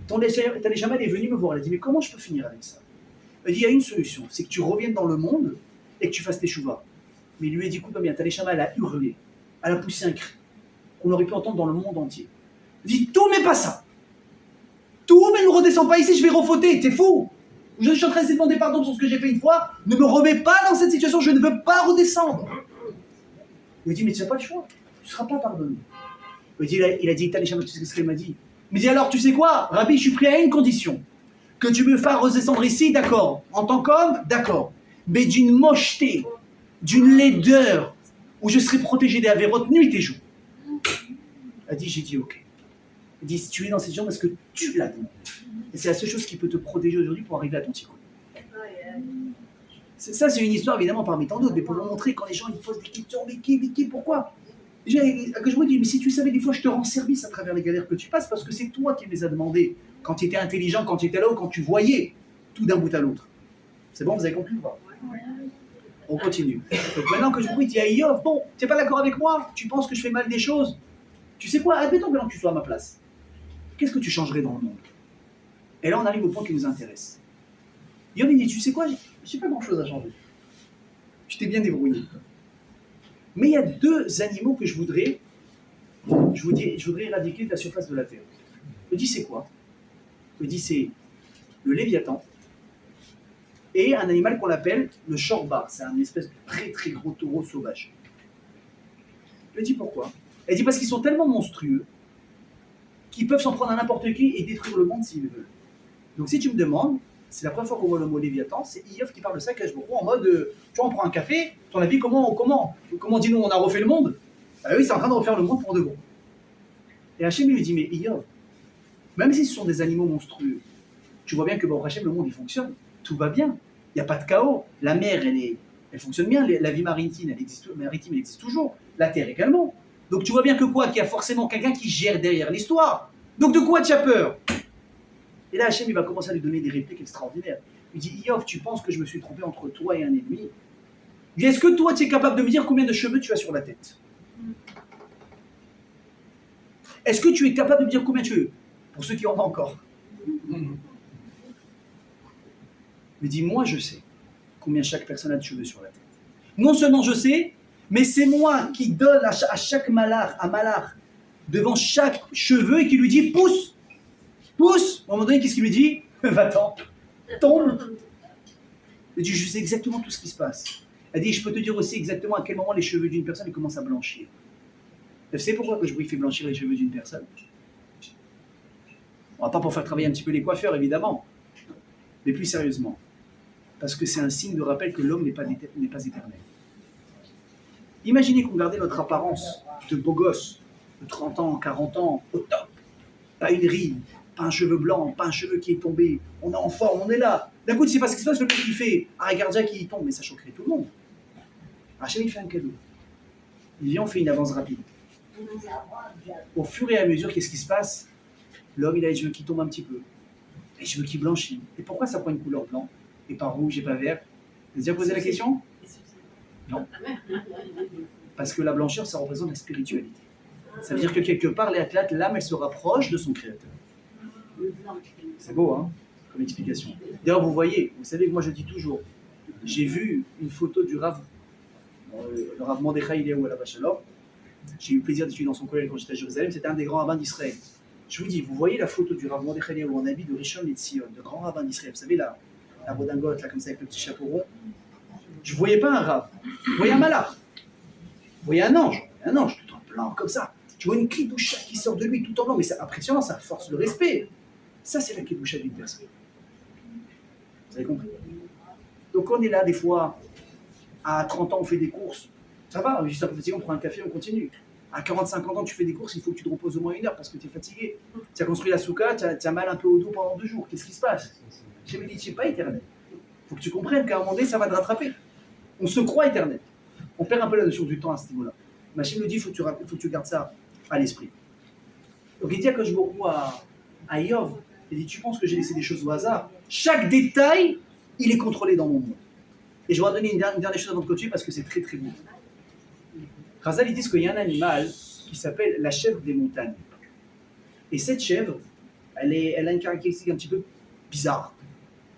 ton Neshama est venu me voir, il a dit, mais comment je peux finir avec ça? Il a dit, il y a une solution, c'est que tu reviennes dans le monde et que tu fasses tes chouvas. Mais il lui a dit, écoute bien, ta Neshama, elle a hurlé, elle a poussé un cri, qu'on aurait pu entendre dans le monde entier. Il dit, tout mais pas ça. Tout mais ne redescends pas ici, je vais refauter, t'es fou. Je suis en train de demander pardon sur ce que j'ai fait une fois, ne me remets pas dans cette situation, je ne veux pas redescendre. Il lui dit, mais tu n'as pas le choix. Tu ne seras pas pardonné. Il a dit, tu sais ce qu'il m'a dit? Il me dit, alors tu sais quoi, Rabbi, je suis prêt à une condition. Que tu me fasses redescendre ici, d'accord. En tant qu'homme, d'accord. Mais d'une mocheté, d'une laideur, où je serai protégé des avérotes nuit et jour. Il a dit, j'ai dit ok. Il dit, si tu es dans cette situation, parce que tu l'as demandé. Et c'est la seule chose qui peut te protéger aujourd'hui pour arriver à ton tikkun. Ça, c'est une histoire évidemment parmi tant d'autres, mais pour vous montrer quand les gens ils posent des questions, mais qui, pourquoi? Déjà, que je me dis, mais si tu savais, des fois je te rends service à travers les galères que tu passes, parce que c'est toi qui me les as demandées, quand tu étais intelligent, quand tu étais là, ou quand tu voyais tout d'un bout à l'autre. C'est bon, vous avez compris ou pas? On continue. Donc maintenant que je vous dis à Iyov, bon, tu n'es pas d'accord avec moi, tu penses que je fais mal des choses, tu sais quoi, admettons que tu sois à ma place. Qu'est-ce que tu changerais dans le monde? Et là, on arrive au point qui nous intéresse. Iyov, il dit, tu sais quoi, j'ai pas grand-chose à changer. Tu t'es bien débrouillé. Mais il y a deux animaux que je voudrais éradiquer de la surface de la Terre. Je me dis, c'est quoi? Je me dis, c'est le léviathan et un animal qu'on appelle le shorbar. C'est un espèce de très très gros taureau sauvage. Je me dis, pourquoi? Elle dit, parce qu'ils sont tellement monstrueux qu'ils peuvent s'en prendre à n'importe qui et détruire le monde s'ils veulent. Donc si tu me demandes, c'est la première fois qu'on voit le mot léviathan, c'est Iyov qui parle de ça, en mode, tu vois, on prend un café, ton avis, comment dis-nous, on a refait le monde? Ah oui, c'est en train de refaire le monde pour de bon. Et Hachem lui dit, mais Iyov, même si ce sont des animaux monstrueux, tu vois bien que bon, Hachem, le monde, il fonctionne, tout va bien, il n'y a pas de chaos, la mer, elle fonctionne bien, la vie maritime, elle existe toujours, la terre également. Donc tu vois bien que quoi, qu'il y a forcément quelqu'un qui gère derrière l'histoire. Donc de quoi tu as peur? Et là, Hachem, il va commencer à lui donner des répliques extraordinaires. Il dit, Iyov, tu penses que je me suis trompé entre toi et un ennemi? Il dit, est-ce que toi, tu es capable de me dire combien de cheveux tu as sur la tête? Est-ce que tu es capable de me dire combien de cheveux? Pour ceux qui en ont encore. Mais dis, moi, je sais combien chaque personne a de cheveux sur la tête. Non seulement je sais, Mais c'est moi qui donne à chaque malach, devant chaque cheveu et qui lui dit pousse, pousse. À un moment donné, qu'est-ce qu'il lui dit? Va-t'en, tombe. Il dit, je sais exactement tout ce qui se passe. Elle dit, je peux te dire aussi exactement à quel moment les cheveux d'une personne commencent à blanchir. Vous savez pourquoi que je fais blanchir les cheveux d'une personne? On va pas pour faire travailler un petit peu les coiffeurs, évidemment. Mais plus sérieusement. Parce que c'est un signe de rappel que l'homme n'est pas éternel. Imaginez qu'on gardait notre apparence de beau gosse, de 30 ans, 40 ans, au top. Pas une ride, pas un cheveu blanc, pas un cheveu qui est tombé. On est en forme, on est là. D'un coup, tu sais pas ce qui se passe, le mec qui fait arrêt cardiaque qui tombe, mais ça choquerait tout le monde. Hachem, il fait un cadeau. Il vient, on fait une avance rapide. Au fur et à mesure, qu'est-ce qui se passe? L'homme, il a les cheveux qui tombent un petit peu. Les cheveux qui blanchissent. Et pourquoi ça prend une couleur blanc et pas rouge et pas vert? Vous avez déjà posé la question? Non. Parce que la blancheur, ça représente la spiritualité. Ça veut dire que quelque part, les athlètes, l'âme, elle se rapproche de son créateur. C'est beau, hein, comme explication. D'ailleurs, vous voyez, vous savez que moi je dis toujours, j'ai vu une photo du Rav, le Rav Mordechai Eliyahu à la Bachelor. J'ai eu le plaisir d'étudier dans son collège quand j'étais à Jérusalem. C'était un des grands rabbins d'Israël. Je vous dis, vous voyez la photo du Rav Mordechai Eliyahu en habit de Rishon LeZion, de grand rabbin d'Israël. Vous savez, la redingote, là, comme ça, avec le petit chapeau rond. Je ne voyais pas un Rav. Je voyais un malach. Vous voyez un ange, tout en blanc, comme ça. Tu vois une kidoucha qui sort de lui tout en blanc, mais c'est impressionnant, ça force le respect. Ça, c'est la kidoucha d'une personne. Vous avez compris? Donc, on est là, des fois, à 30 ans, on fait des courses. Ça va, juste un peu fatigué, on prend un café, on continue. À 40-50 ans, tu fais des courses, il faut que tu te reposes au moins 1 heure parce que tu es fatigué. Tu as construit la souka, tu as mal un peu au dos pendant 2 jours. Qu'est-ce qui se passe? J'ai dit, tu n'es pas éternel. Il faut que tu comprennes qu'à un moment donné, ça va te rattraper. On se croit éternel. On perd un peu la notion du temps à ce niveau-là. Machine nous dit, il faut que tu gardes ça à l'esprit. Donc il dit à Kajbourou à Yov, il dit, tu penses que j'ai laissé des choses au hasard? Chaque détail, il est contrôlé dans mon monde. Et je vais vous donner une dernière chose avant de continuer parce que c'est très très beau. Chazal, ils disent qu'il y a un animal qui s'appelle la chèvre des montagnes. Et cette chèvre, elle a une caractéristique un petit peu bizarre.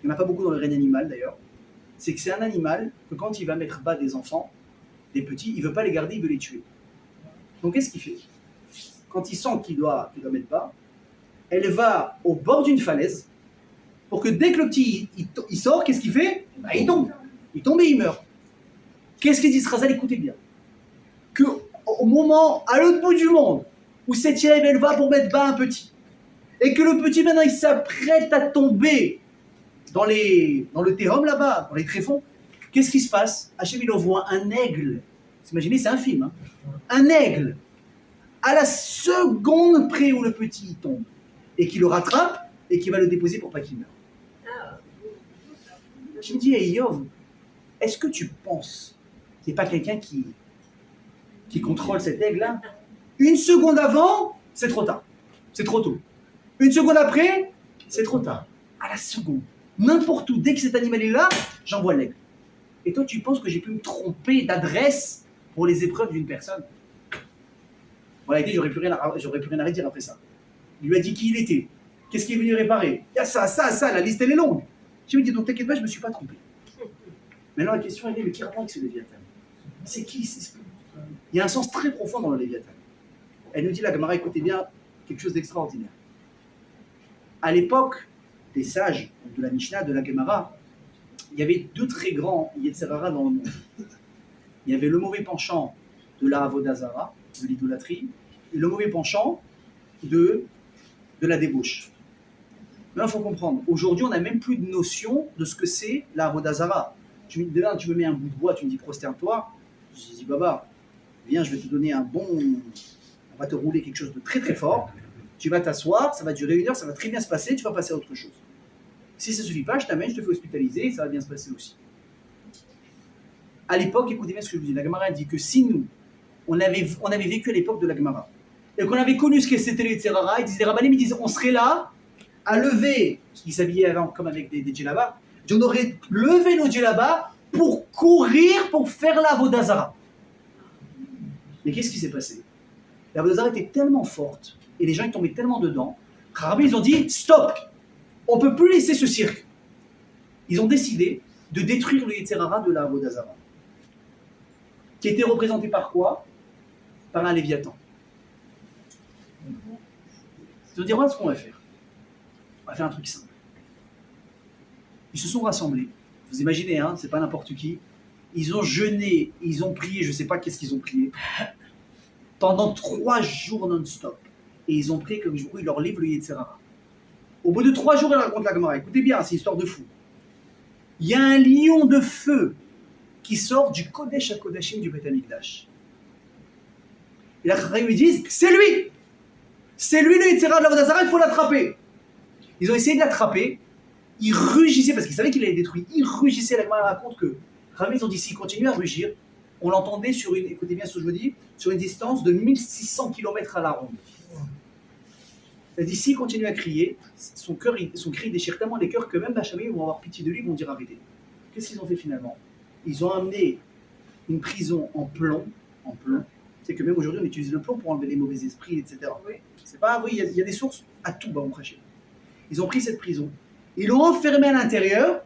Il n'y en a pas beaucoup dans le règne animal d'ailleurs. C'est que c'est un animal que quand il va mettre bas des enfants, des petits, il ne veut pas les garder, il veut les tuer. Donc qu'est-ce qu'il fait? Quand il sent qu'il doit mettre bas, elle va au bord d'une falaise pour que dès que le petit il sort, qu'est-ce qu'il fait? Il tombe. Il tombe et il meurt. Qu'est-ce qu'il dit Chazal? Écoutez bien. Qu'au moment, à l'autre bout du monde, où cette chèvre elle va pour mettre bas un petit, et que le petit maintenant il s'apprête à tomber dans le thérum là-bas, dans les tréfonds, qu'est-ce qui se passe? Hachem il envoie un aigle. Vous imaginez, c'est un film. Hein? Un aigle, à la seconde près où le petit tombe, et qui le rattrape, et qui va le déposer pour pas qu'il meure. Je me dis, hey Yov, est-ce que tu penses qu'il n'y a pas quelqu'un qui contrôle cet aigle-là? Une seconde avant, c'est trop tard. C'est trop tôt. Une seconde après, c'est trop tard. À la seconde. N'importe où, dès que cet animal est là, j'envoie l'aigle. Et toi, tu penses que j'ai pu me tromper d'adresse pour les épreuves d'une personne? En réalité, j'aurais plus rien à redire après ça. Il lui a dit qui il était, qu'est-ce qu'il est venu réparer. Il y a ça, la liste elle est longue. Je me dis, donc t'inquiète pas, je ne me suis pas trompé. Maintenant, la question elle est, mais qui rapporte avec ce Léviathan? C'est qui? Il y a un sens très profond dans le Léviathan. Elle nous dit, la Gemara, écoutez bien, quelque chose d'extraordinaire. À l'époque des sages, de la Mishnah, de la Gemara, il y avait 2 très grands Yetzer Hara dans le monde. Il y avait le mauvais penchant de la Avodah Zara, de l'idolâtrie, et le mauvais penchant de la débauche. Maintenant, il faut comprendre, aujourd'hui, on n'a même plus de notion de ce que c'est la Avodah Zara. Tu me mets un bout de bois, tu me dis prosterne-toi, je dis Baba, viens, je vais te donner on va te rouler quelque chose de très très fort, tu vas t'asseoir, ça va durer 1 heure, ça va très bien se passer, tu vas passer à autre chose. Si ça ne suffit pas, je t'amène, je te fais hospitaliser, et ça va bien se passer aussi. À l'époque, écoutez bien ce que je vous dis, la Gemara dit que si nous, on avait vécu à l'époque de la Gemara, et qu'on avait connu ce que c'était les Yetzer Hara, ils disaient, les rabbanim, ils disent, on serait là, à lever, parce qu'ils s'habillaient avant comme avec des djellabas, on aurait levé nos djellabas pour courir, pour faire la Avodah Zara. Mais qu'est-ce qui s'est passé? La Avodah Zara était tellement forte, et les gens ils tombaient tellement dedans, Rabbi, ils ont dit, stop, on ne peut plus laisser ce cirque. Ils ont décidé de détruire le Yetzer Hara de la Avodah Zara. qui était représenté par quoi? Par un léviathan. Ils ont dit, voilà ce qu'on va faire. On va faire un truc simple. Ils se sont rassemblés. Vous imaginez, hein, c'est pas n'importe qui. Ils ont jeûné, ils ont prié, je ne sais pas qu'est-ce qu'ils ont prié, pendant 3 jours non-stop. Et ils ont prié comme je vous dis, ils leur livre le Yetzirara. Au bout de 3 jours, elle raconte la Gemara. Écoutez bien, c'est une histoire de fou. Il y a un lion de feu qui sort du Kodesh à Kodashim du Beth Amikdash. Et la Chachamim lui disent, c'est lui! C'est lui le Yetzirara de la Vodazara, il faut l'attraper. Ils ont essayé de l'attraper. Ils rugissaient, parce qu'ils savaient qu'il allait détruire. Ils rugissaient. La Gemara raconte que ils ont dit, s'il continue à rugir, on l'entendait sur une, écoutez bien ce que je vous dis, sur une distance de 1600 km à la ronde. Elle dit, s'il continue à crier, son cri déchire tellement les cœurs que même Bachamim vont avoir pitié de lui, vont dire arrêtez. Qu'est-ce qu'ils ont fait finalement? Ils ont amené une prison en plomb. C'est que même aujourd'hui on utilise le plomb pour enlever les mauvais esprits, etc. Oui. C'est pas, oui, il y a des sources à tout, on prêchait. Ils ont pris cette prison, ils l'ont enfermé à l'intérieur,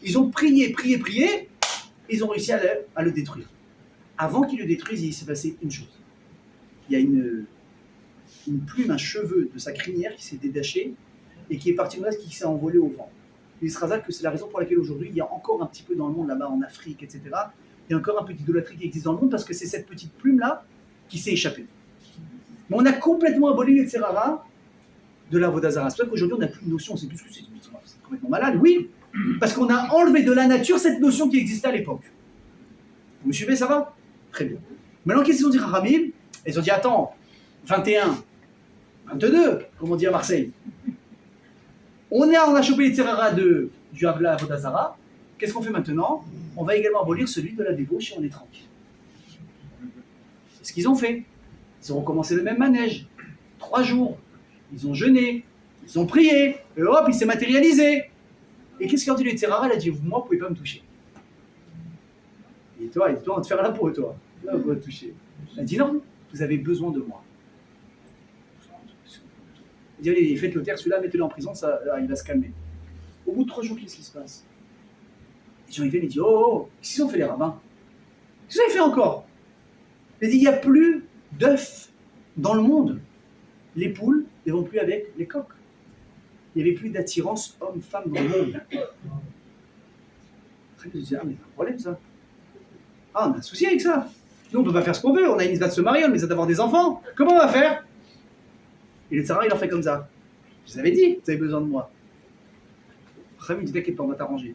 ils ont prié, ils ont réussi à le détruire. Avant qu'ils le détruisent, il s'est passé une chose. Il y a une plume, un cheveu de sa crinière qui s'est détaché et qui est parti de là, qui s'est envolé au vent. Il sera que c'est la raison pour laquelle aujourd'hui il y a encore un petit peu dans le monde là-bas en Afrique, etc. Il y a encore un peu d'idolâtrie qui existe dans le monde parce que c'est cette petite plume-là qui s'est échappée. Mais on a complètement aboli les Yetzirara de la Vodazara. C'est pour ça qu'aujourd'hui on n'a plus de notion, c'est plus que c'est complètement malade, oui, parce qu'on a enlevé de la nature cette notion qui existait à l'époque. Vous me suivez, ça va? Très bien. Maintenant, qu'est-ce qu'ils ont dit, Ramim? Ils ont dit, attends, 21, 22, comme on dit à Marseille. On a chopé les Yetzirara du Havla à Vodazara. Qu'est-ce qu'on fait maintenant? On va également abolir celui de la débauche et on est tranquille. C'est ce qu'ils ont fait. Ils ont recommencé le même manège. 3 jours. Ils ont jeûné. Ils ont prié. Et hop, il s'est matérialisé. Et qu'est-ce qu'ils ont dit les Yetzirara? Elle a dit, moi, vous ne pouvez pas me toucher. Et toi, on va te faire la peau, toi. Là, on va te toucher. Elle a dit, non, vous avez besoin de moi. Il dit, allez, faites le taire, celui-là, mettez-le en prison, il va se calmer. Au bout de 3 jours, qu'est-ce qui se passe? Les gens, ils viennent et disent, oh, qu'est-ce qu'ils ont fait les rabbins? Qu'est-ce qu'ils ont fait encore? Il dit, il n'y a plus d'œufs dans le monde. Les poules ne vont plus avec les coqs. Il n'y avait plus d'attirance homme-femme dans le monde. Après, ils se disent, ah, mais c'est un problème ça. Ah, on a un souci avec ça. Nous, on ne peut pas faire ce qu'on veut. On a une de se marier, on a d'avoir des enfants. Comment on va faire? Et le tsara, il en fait comme ça. Je vous avais dit, vous avez besoin de moi. Après, il dit, t'inquiète pas, on va t'arranger.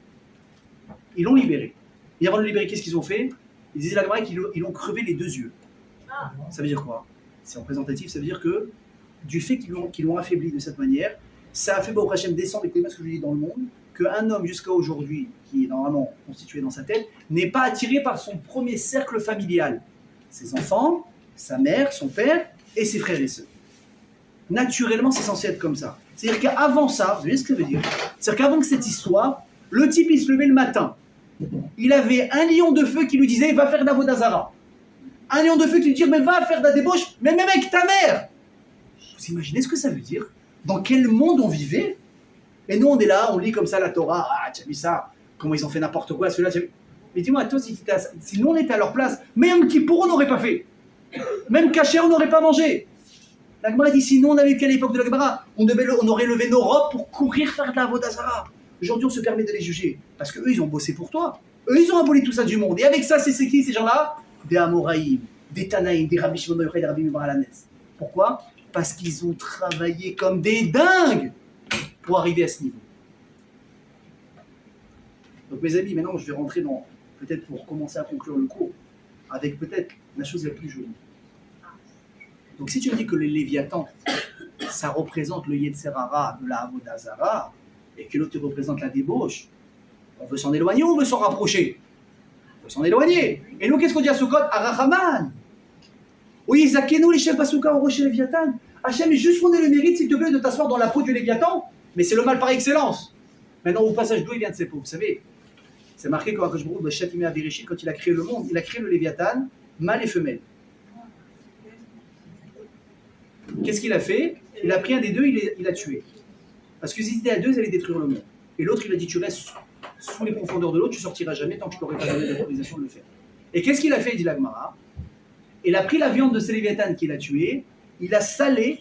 Ils l'ont libéré. Et avant de le libérer, qu'est-ce qu'ils ont fait? Ils disaient la Gemara qu'ils ont crevé les 2 yeux. Ça veut dire quoi? C'est représentatif, ça veut dire que du fait qu'ils l'ont affaibli de cette manière, ça a fait Baruch Hashem descendre, écoutez bien ce que je dis dans le monde, qu'un homme jusqu'à aujourd'hui, qui est normalement constitué dans sa tête, n'est pas attiré par son premier cercle familial. Ses enfants, sa mère, son père et ses frères et sœurs. Naturellement, c'est censé être comme ça. C'est-à-dire qu'avant ça, vous voyez ce que ça veut dire? C'est-à-dire qu'avant que cette histoire, le type, il se levait le matin. Il avait un lion de feu qui lui disait, va faire d'Avodazara. Un lion de feu qui lui dit, mais va faire de la débauche, mais même avec ta mère. Vous imaginez ce que ça veut dire? Dans quel monde on vivait? Et nous, on est là, on lit comme ça la Torah. Ah, tu as vu ça? Comment ils ont fait n'importe quoi, celui-là. Mais dis-moi, toi, si nous, on était à leur place, même Kippour, on n'aurait pas fait. Même Kacher, on n'aurait pas mangé. La Gemara dit, si nous, on avait été à l'époque de la Gemara, on aurait levé nos robes pour courir faire de la Vodazara. Aujourd'hui, on se permet de les juger. Parce qu'eux, ils ont bossé pour toi. Eux, ils ont aboli tout ça du monde. Et avec ça, c'est qui, ces gens-là? Des Amoraïm, des Tanaïm, des Rabbi Shimon Yochai, des Rabbi Meir Alanes. Pourquoi? Parce qu'ils ont travaillé comme des dingues pour arriver à ce niveau. Donc, mes amis, maintenant, je vais rentrer dans, peut-être pour commencer à conclure le cours, avec peut-être la chose la plus jolie. Donc, si tu me dis que le Léviathan, ça représente le Yetzirara de la Avodazara, et que l'autre représente la débauche, on veut s'en éloigner ou on veut s'en rapprocher? On veut s'en éloigner. Et nous, qu'est-ce qu'on dit à Sukkot? Arachaman. Oui, Zakenu, les chefs Pasuka, au rocher Léviathan. Hachem, juste qu'on ait le mérite, s'il te plaît, de t'asseoir dans la peau du Léviathan. Mais c'est le mal par excellence. Maintenant, au passage, d'où il vient de ces peaux? Vous savez, c'est marqué quand Akadosh Baruch Hu, Shatimé Avirishit, quand il a créé le monde, il a créé le Léviathan, mâle et femelle. Qu'est-ce qu'il a fait? Il a pris un des deux, il l'a tué. Parce que s'ils étaient à 2, ils allaient détruire le monde. Et l'autre, il a dit, tu restes sous les profondeurs de l'eau, tu sortiras jamais tant que je n'aurai pas donné l'autorisation de le faire. Et qu'est-ce qu'il a fait, dit la Gemara? Il a pris la viande de ce Léviathan qu'il a tué, il a salé,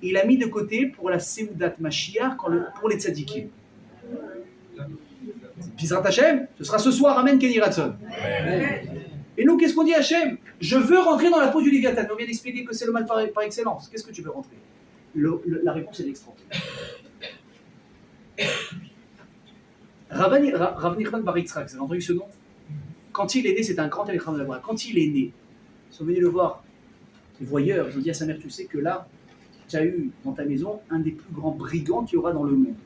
il a mis de côté pour la Seudat Mashiach, pour les tzadikim. Bizrat Hashem, ce sera ce soir, Amen Kenny Ratson. Et nous, qu'est-ce qu'on dit Hashem? Je veux rentrer dans la peau du Léviathan. On vient d'expliquer que c'est le mal par excellence. Qu'est-ce que tu veux rentrer? La réponse est extraordinaire. Rav Nachman bar Yitzhak, c'est entendu ce nom? Quand il est né, c'est un grand électron de la Braque. Quand il est né, ils sont venus le voir, les voyeurs, ils ont dit à sa mère, tu sais que là, tu as eu dans ta maison un des plus grands brigands qu'il y aura dans le monde.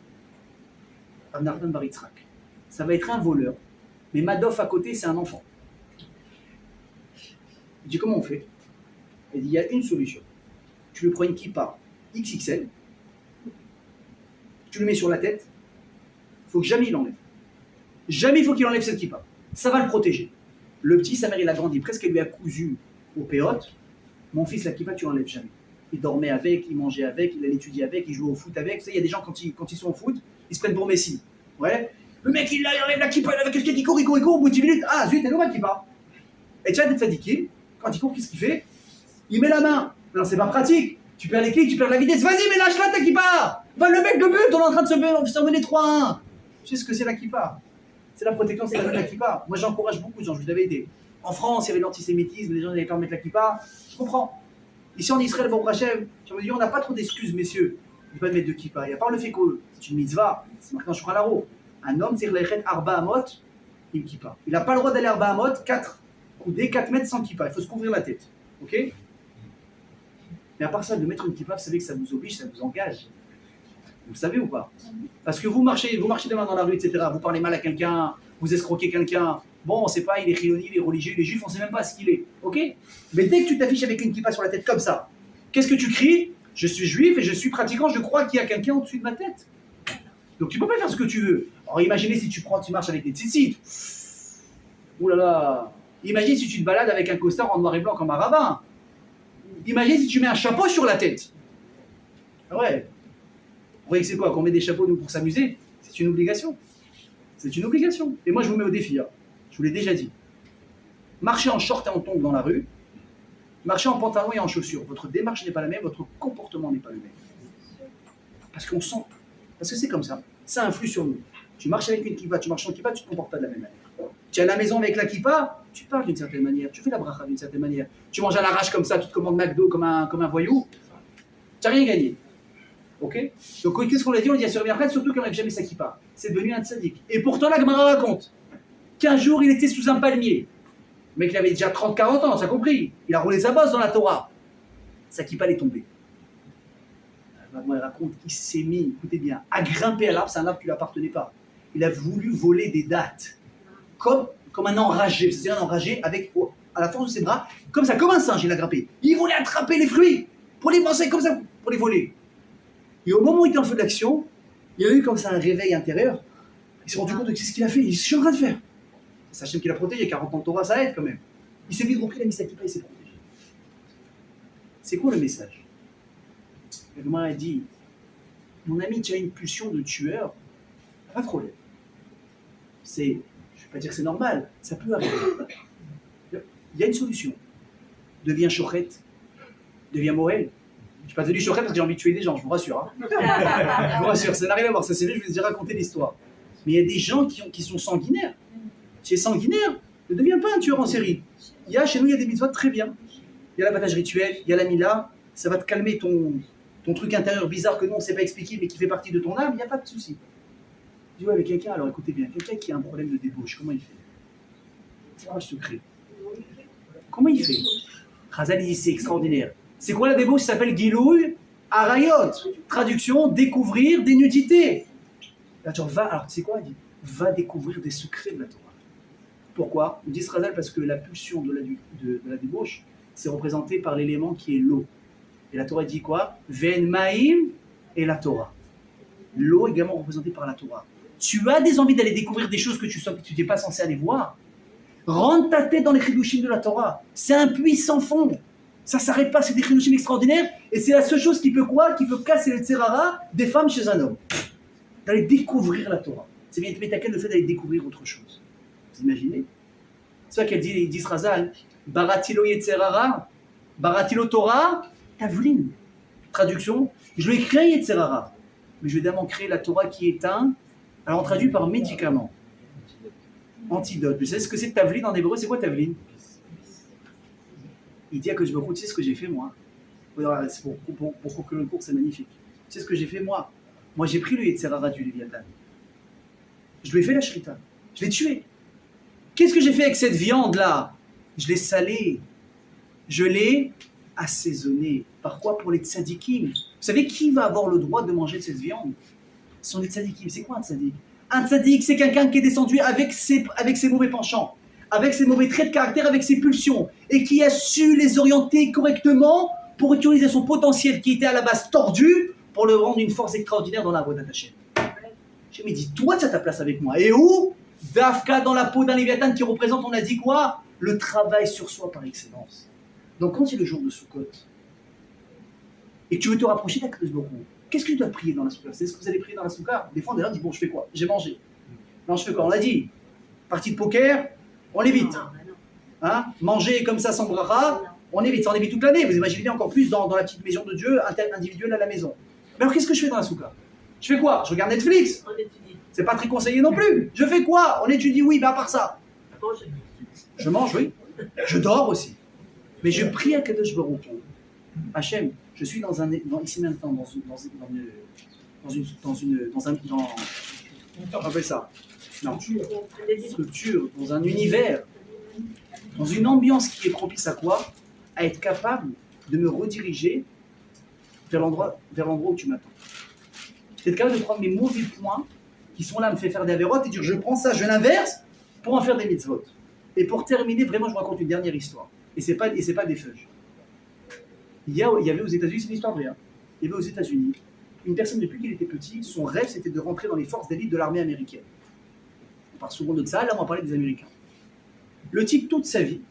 Rav Nachman bar Yitzhak. Ça va être un voleur, mais Madoff à côté, c'est un enfant. Il dit, comment on fait? Il dit, il y a une solution. Tu lui prends une kippa XXL, tu le mets sur la tête, il faut que jamais il l'enlève. Jamais il faut qu'il enlève cette kippa. Ça va le protéger. Le petit, sa mère, il a grandi, presque elle lui a cousu au péote. Mon fils, la kippa, tu l'enlèves jamais. Il dormait avec, il mangeait avec, il allait étudier avec, il jouait au foot avec. Tu sais, il y a des gens, quand ils sont au foot, ils se prennent pour Messi. Ouais. Le mec, il enlève la kippa, il court, au bout de 10 minutes. Ah, zut, elle ouvre la kippa. Et tu vois, d'être sadikim, quand il court, qu'est-ce qu'il fait? Il met la main. Non, c'est pas pratique. Tu perds les clés, tu perds la vitesse. Vas-y, mais lâche-la ta kippa. Va le mec de but, on est en train de se mener 3-1. Tu sais ce que c'est la kippa? C'est la protection, c'est la kippa. Moi, j'encourage beaucoup de gens, je vous avais aidé. En France, il y avait l'antisémitisme, les gens n'avaient pas à mettre la kippa. Je comprends. Ici en Israël, bon Hachem, je me dis, on n'a pas trop d'excuses, messieurs, de ne pas mettre de kippa. Il y a part le fait que c'est une mitzvah, c'est marqué en Shulchan Aruch. Un homme, c'est l'echet arba amot, il kippa. Il n'a pas le droit d'aller arba amot, 4 coudées, 4 mètres sans kippa. Il faut se couvrir la tête. Ok? Mais à part ça, de mettre une kippa, vous savez que ça vous oblige, ça vous engage. Vous le savez ou pas? Parce que vous marchez demain dans la rue, etc. Vous parlez mal à quelqu'un, vous escroquez quelqu'un. Bon, on ne sait pas, il est chiloni, il est religieux, il est juif, on ne sait même pas ce qu'il est. Ok? Mais dès que tu t'affiches avec une kippa sur la tête comme ça, qu'est-ce que tu cries? Je suis juif et je suis pratiquant, je crois qu'il y a quelqu'un au-dessus de ma tête. Donc tu ne peux pas faire ce que tu veux. Alors imaginez si tu marches avec des tzitzit. Ouh là là. Imagine si tu te balades avec un costard en noir et blanc comme un rabbin. Imagine si tu mets un chapeau sur la tête. Ah ouais. Vous voyez que c'est quoi? Qu'on met des chapeaux nous pour s'amuser? C'est une obligation. C'est une obligation. Et moi je vous mets au défi. Hein. Je vous l'ai déjà dit. Marchez en short et en tongs dans la rue. Marchez en pantalon et en chaussures. Votre démarche n'est pas la même, votre comportement n'est pas le même. Parce qu'on sent. Parce que c'est comme ça. Ça influe sur nous. Tu marches avec une kippa, tu marches en kippa, tu ne te comportes pas de la même manière. Tu es à la maison avec la kippa, tu parles d'une certaine manière, tu fais la bracha d'une certaine manière. Tu manges à l'arrache comme ça, tu te commandes McDo comme un voyou. Tu n'as rien gagné. Ok? Donc qu'est-ce qu'on a dit? On dit à surveiller après, surtout qu'on n'avait jamais sa kippa. C'est devenu un tzaddik. Et pourtant la Gemara raconte qu'un jour il était sous un palmier. Le mec il avait déjà 30-40 ans, tu as compris? Il a roulé sa bosse dans la Torah. Sa kippa elle est tombée. Elle raconte qu'il s'est mis, écoutez bien, à grimper à l'arbre, c'est un arbre qui ne lui appartenait pas. Il a voulu voler des dattes, comme un enragé, c'est-à-dire un enragé avec, à la force de ses bras, comme ça, comme un singe, il a grimpé. Il voulait attraper les fruits, pour les penser comme ça, pour les voler. Et au moment où il était en feu d'action, il a eu comme ça un réveil intérieur. Il s'est rendu compte de ce qu'il a fait, il s'est en train de faire. C'est Hachem qui l'a protégé, il y a 40 ans de Torah, ça aide quand même. Il s'est vite repris, il a mis sa kippa, il s'est protégé. C'est quoi le message? Le Gemara a dit, mon ami, tu as une pulsion de tueur, pas de problème. Je ne vais pas dire que c'est normal, ça peut arriver. Il y a une solution. Deviens chochette, deviens Moël. Je ne suis pas devenu chochette parce que j'ai envie de tuer des gens, je vous rassure. Hein. Je vous rassure, ça n'a rien à voir, ça c'est vrai, je vais déjà raconter l'histoire. Mais il y a des gens qui sont sanguinaires. Tu es sanguinaire, ne deviens pas un tueur en série. Chez nous, il y a des mitzvot très bien. Il y a l'abattage rituel, il y a la mila, ça va te calmer ton truc intérieur bizarre que nous on ne sait pas expliquer mais qui fait partie de ton âme, il n'y a pas de souci. Je dis ouais, mais quelqu'un, alors écoutez bien, quelqu'un qui a un problème de débauche, comment il fait? C'est un secret. Comment il fait? Chazal dit c'est extraordinaire. C'est quoi la débauche? Ça s'appelle Gilouy Arayot. Traduction, découvrir des nudités. Là, tu vas, alors c'est quoi? Il dit va découvrir des secrets de la Torah. Pourquoi? Il dit Chazal parce que la pulsion de la débauche, c'est représenté par l'élément qui est l'eau. Et la Torah dit quoi? Ven Maïm et la Torah. L'eau est également représentée par la Torah. Tu as des envies d'aller découvrir des choses que tu n'es pas censé aller voir. Rentre ta tête dans les chidushim de la Torah. C'est un puits sans fond. Ça ne s'arrête pas, c'est des chidushim extraordinaires. Et c'est la seule chose qui peut quoi? Qui peut casser le tzerara des femmes chez un homme. D'aller découvrir la Torah. C'est bien le fait d'aller découvrir autre chose. Vous imaginez? C'est ça qu'elle dit, ils disent Razal, Baratilo Yetzerara, Baratilo Torah, Tavlin. Traduction, je lui ai créé Yetzerara, mais je vais d'abord créer la Torah qui est un, alors on traduit par médicament, antidote. Vous savez ce que c'est Tavlin en hébreu? C'est quoi Tavlin? Il dit à Kosh Baruch, tu sais ce que j'ai fait moi? C'est pour conclure le cours, c'est magnifique. Tu sais ce que j'ai fait moi? Moi j'ai pris le Yetzerara du Léviathan. Je lui ai fait la shrita. Je l'ai tué. Qu'est-ce que j'ai fait avec cette viande-là? Je l'ai salée. Je l'ai assaisonnée. Par quoi? Pour les tzadikim. Vous savez qui va avoir le droit de manger de cette viande? Ce sont les tzadikim. C'est quoi un tzadik? Un tzadik, c'est quelqu'un qui est descendu avec ses mauvais penchants, avec ses mauvais traits de caractère, avec ses pulsions, et qui a su les orienter correctement pour utiliser son potentiel qui était à la base tordu pour le rendre une force extraordinaire dans la voie d'Hachem. Je me dis, toi, tu as ta place avec moi. Et où? Dafka dans la peau d'un Léviathan qui représente, on a dit quoi? Le travail sur soi par excellence. Donc quand c'est le jour de Sukkot, et que tu veux te rapprocher d'Akadosh Baruch Hu, qu'est-ce que tu dois prier dans la Soukha? C'est ce que vous allez prier dans la Soukha? Des fois, on dit, bon, je fais quoi? J'ai mangé. Non, je fais quoi? On l'a dit. Partie de poker, on l'évite. Hein? Manger comme ça sans bracha, on évite. Ça, on évite toute l'année. Vous imaginez bien encore plus dans la petite maison de Dieu, individuelle à la maison. Mais alors, qu'est-ce que je fais dans la Soukha? Je fais quoi? Je regarde Netflix. C'est pas très conseillé non plus. Je fais quoi? On étudie, oui, mais à part ça. Je mange, oui. Je dors aussi. Mais je prie à Kadosh Baruch Hu. Hachem, je suis ici maintenant on appelle ça, non, structure, dans un univers, dans une ambiance qui est propice à quoi? À être capable de me rediriger vers l'endroit où tu m'attends. C'est capable de prendre mes mauvais points qui sont là, à me faire des avérotes et dire je prends ça, je l'inverse pour en faire des mitzvot. Et pour terminer, vraiment, je vous raconte une dernière histoire. Et c'est pas des feuilles. Il y avait aux États-Unis, c'est une histoire vraie. Hein. Il y avait aux États-Unis une personne depuis qu'il était petit, son rêve c'était de rentrer dans les forces d'élite de l'armée américaine. On parle souvent de ça, là on va parler des Américains. Le type, toute sa vie,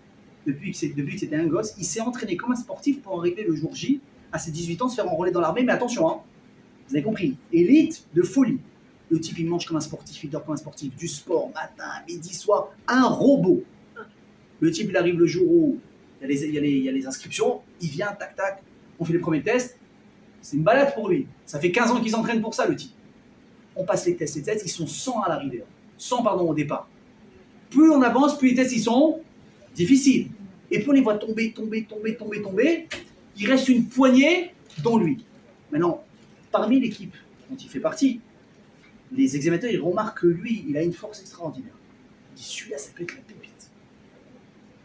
depuis que c'était un gosse, il s'est entraîné comme un sportif pour arriver le jour J, à ses 18 ans, se faire enrôler dans l'armée, mais attention, hein, vous avez compris, élite de folie. Le type il mange comme un sportif, il dort comme un sportif, du sport, matin, midi, soir, un robot. Le type il arrive le jour où il y a les inscriptions, il vient, tac tac, on fait les premiers tests, c'est une balade pour lui. Ça fait 15 ans qu'il s'entraîne pour ça, le type. On passe les tests, ils sont 100 à l'arrivée. 100, pardon, au départ. Plus on avance, plus les tests, ils sont difficiles. Et plus on les voit tomber, il reste une poignée, dont lui. Maintenant, parmi l'équipe dont il fait partie, les examinateurs, ils remarquent que lui, il a une force extraordinaire. Ils disent, celui-là, ça peut être la pépite.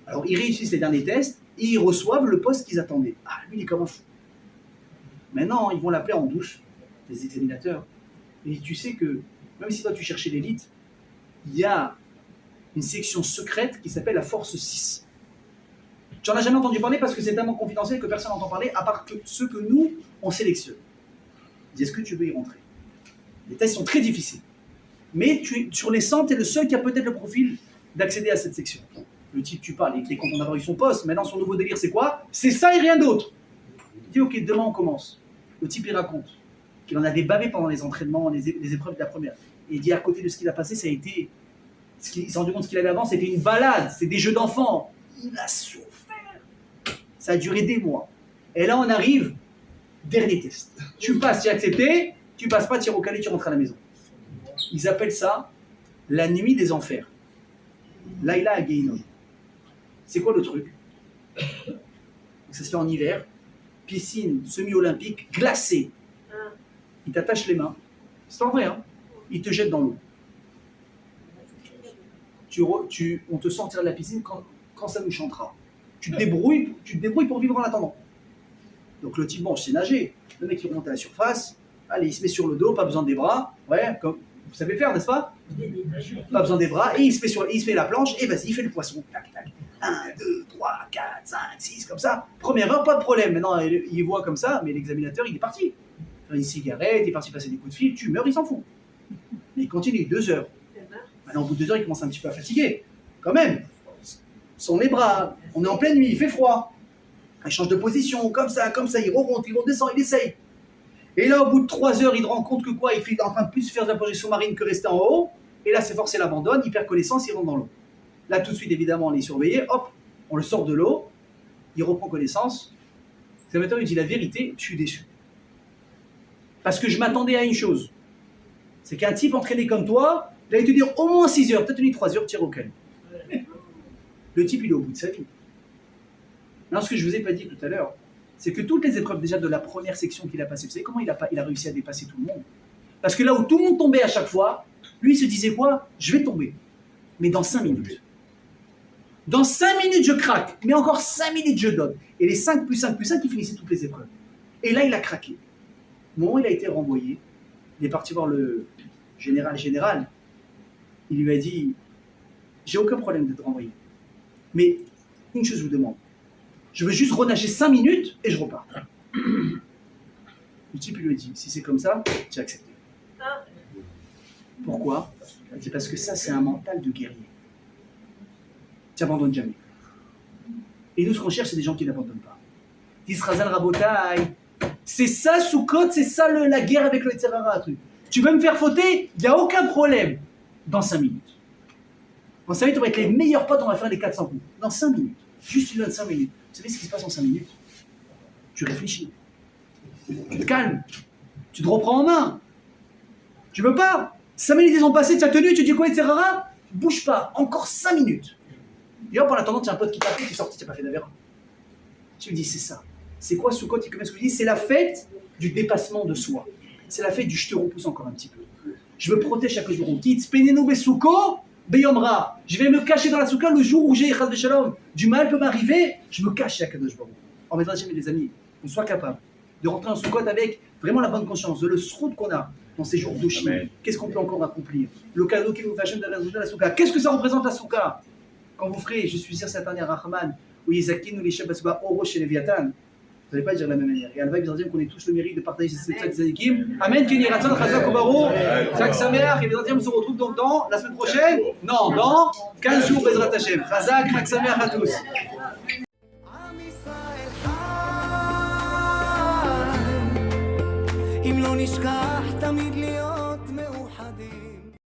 Alors, ils réussissent les derniers tests, et ils reçoivent le poste qu'ils attendaient. Ah, lui, il est comme un fou. Maintenant, ils vont l'appeler en douce, les examinateurs. Et tu sais que, même si toi tu cherchais l'élite, il y a une section secrète qui s'appelle la Force 6. Tu n'en as jamais entendu parler parce que c'est tellement confidentiel que personne n'entend parler, à part que ceux que nous, on sélectionne. Dis, est-ce que tu veux y rentrer? Les tests sont très difficiles. Mais sur les 100, tu es le seul qui a peut-être le profil d'accéder à cette section. Le type, tu parles, il est content d'avoir eu son poste. Maintenant, son nouveau délire, c'est quoi? C'est ça et rien d'autre. Il dit, ok, demain on commence. Le type, il raconte qu'il en avait bavé pendant les entraînements, les épreuves de la première. Et il dit, à côté de ce qu'il a passé, ça a été... Il s'est rendu compte ce qu'il avait avant, c'était une balade, c'était des jeux d'enfants. Il a souffert. Ça a duré des mois. Et là, on arrive, dernier test. Tu passes, tu es accepté, tu passes pas, tu es recalé, tu rentres à la maison. Ils appellent ça la nuit des enfers. Laïla à Geinom. C'est quoi le truc? Ça se fait en hiver. Piscine semi-olympique, glacée. Il t'attache les mains. C'est en vrai, hein. Il te jette dans l'eau. On te sortira de la piscine quand ça nous chantera. Tu te débrouilles pour vivre en attendant. Donc le type, bon, je sais nager. Le mec, il remonte à la surface. Allez, il se met sur le dos, pas besoin des bras. Ouais, comme vous savez faire, n'est-ce pas? Pas besoin des bras. Et il se met la planche et vas-y, il fait le poisson. Tac, tac. 1, 2, 3, 4, 5, 6, comme ça. Première heure, pas de problème. Maintenant, il voit comme ça, mais l'examinateur, il est parti. Il fait une cigarette, il est parti passer des coups de fil, tu meurs, il s'en fout. Mais il continue 2 heures. Maintenant, au bout de 2 heures, il commence un petit peu à fatiguer. Quand même. Sont les bras, on est en pleine nuit, il fait froid. Il change de position, comme ça, il remonte, il redescend, il essaye. Et là, au bout de 3 heures, il se rend compte que quoi? Il est en train de plus faire de la plongée sous-marine que rester en haut. Et là, c'est forcé, il abandonne, il perd connaissance, il rentre dans l'eau. Là, tout de suite, évidemment, on est surveillé. Hop, on le sort de l'eau. Il reprend connaissance. Le serviteur lui dit la vérité, je suis déçu. Parce que je m'attendais à une chose. C'est qu'un type entraîné comme toi, il allait te dire au moins 6 heures, peut-être une 3 heures, tire au calme. Le type, il est au bout de sa vie. Non, ce que je vous ai pas dit tout à l'heure, c'est que toutes les épreuves déjà de la première section qu'il a passée, vous savez comment il a réussi à dépasser tout le monde? Parce que là où tout le monde tombait à chaque fois, lui il se disait quoi? Je vais tomber, mais dans 5 minutes. Dans 5 minutes je craque, mais encore 5 minutes je donne. Et les 5 plus 5 plus 5 qui finissaient toutes les épreuves. Et là il a craqué. Au moment où il a été renvoyé, il est parti voir le général. Il lui a dit, j'ai aucun problème d'être renvoyé. Mais une chose je vous demande. Je veux juste renager 5 minutes et je repars. Le type lui a dit, si c'est comme ça, j'ai accepté. Pourquoi? Il dit parce que ça, c'est un mental de guerrier. Tu n'abandonnes jamais. Et nous, ce qu'on cherche, c'est des gens qui n'abandonnent pas. Disrazal Rabotai, c'est ça, Soukot, c'est ça la guerre avec le Yetzirara. Tu veux me faire fauter? Il n'y a aucun problème. Dans 5 minutes. Dans 5 minutes, on va être les meilleurs potes, on va faire les 400 coups. Dans 5 minutes. Juste tu donnes 5 minutes. Vous savez ce qui se passe en 5 minutes? Tu réfléchis. Tu te calmes. Tu te reprends en main. Tu veux pas? 5 minutes ils ont passé, tu as tenu, tu dis quoi, etc. Bouge pas. Encore 5 minutes. Et hop, en attendant, tu as un pote qui t'a fait, tu es sorti, tu n'as pas fait d'avéra. Tu me dis, c'est ça. C'est quoi Soukot? C'est la fête du dépassement de soi. C'est la fête du je te repousse encore un petit peu. Je me protège chaque jour. Je vais me cacher dans la souka le jour où j'ai du mal peut m'arriver, je me cache à Kadosh Baruch. En mettant jamais les amis, qu'on soit capable de rentrer en soukot avec vraiment la bonne conscience, de le sroud qu'on a dans ces jours d'Oshim. Qu'est-ce qu'on peut encore accomplir? Le cadeau qu'il nous fashion de la souka. Qu'est-ce que ça représente la souka? Quand vous ferez, je suis sûr, cette année Rahman, ou Yizakin ou les Shabbat Oro chez Leviathan, vous n'allez pas dire de la même manière. Et Alva, vous dire qu'on ait tous le mérite de partager cette fête des Anikim. Amen, Kenny Ratzon, Chazak Obaro, Chag Sameach, et on se retrouve donc dans la semaine prochaine? Non, dans 15 jours, Bezrat Hashem. Chazak, Chag Sameach à tous. אם לא נשכח תמיד להיות מאוחדים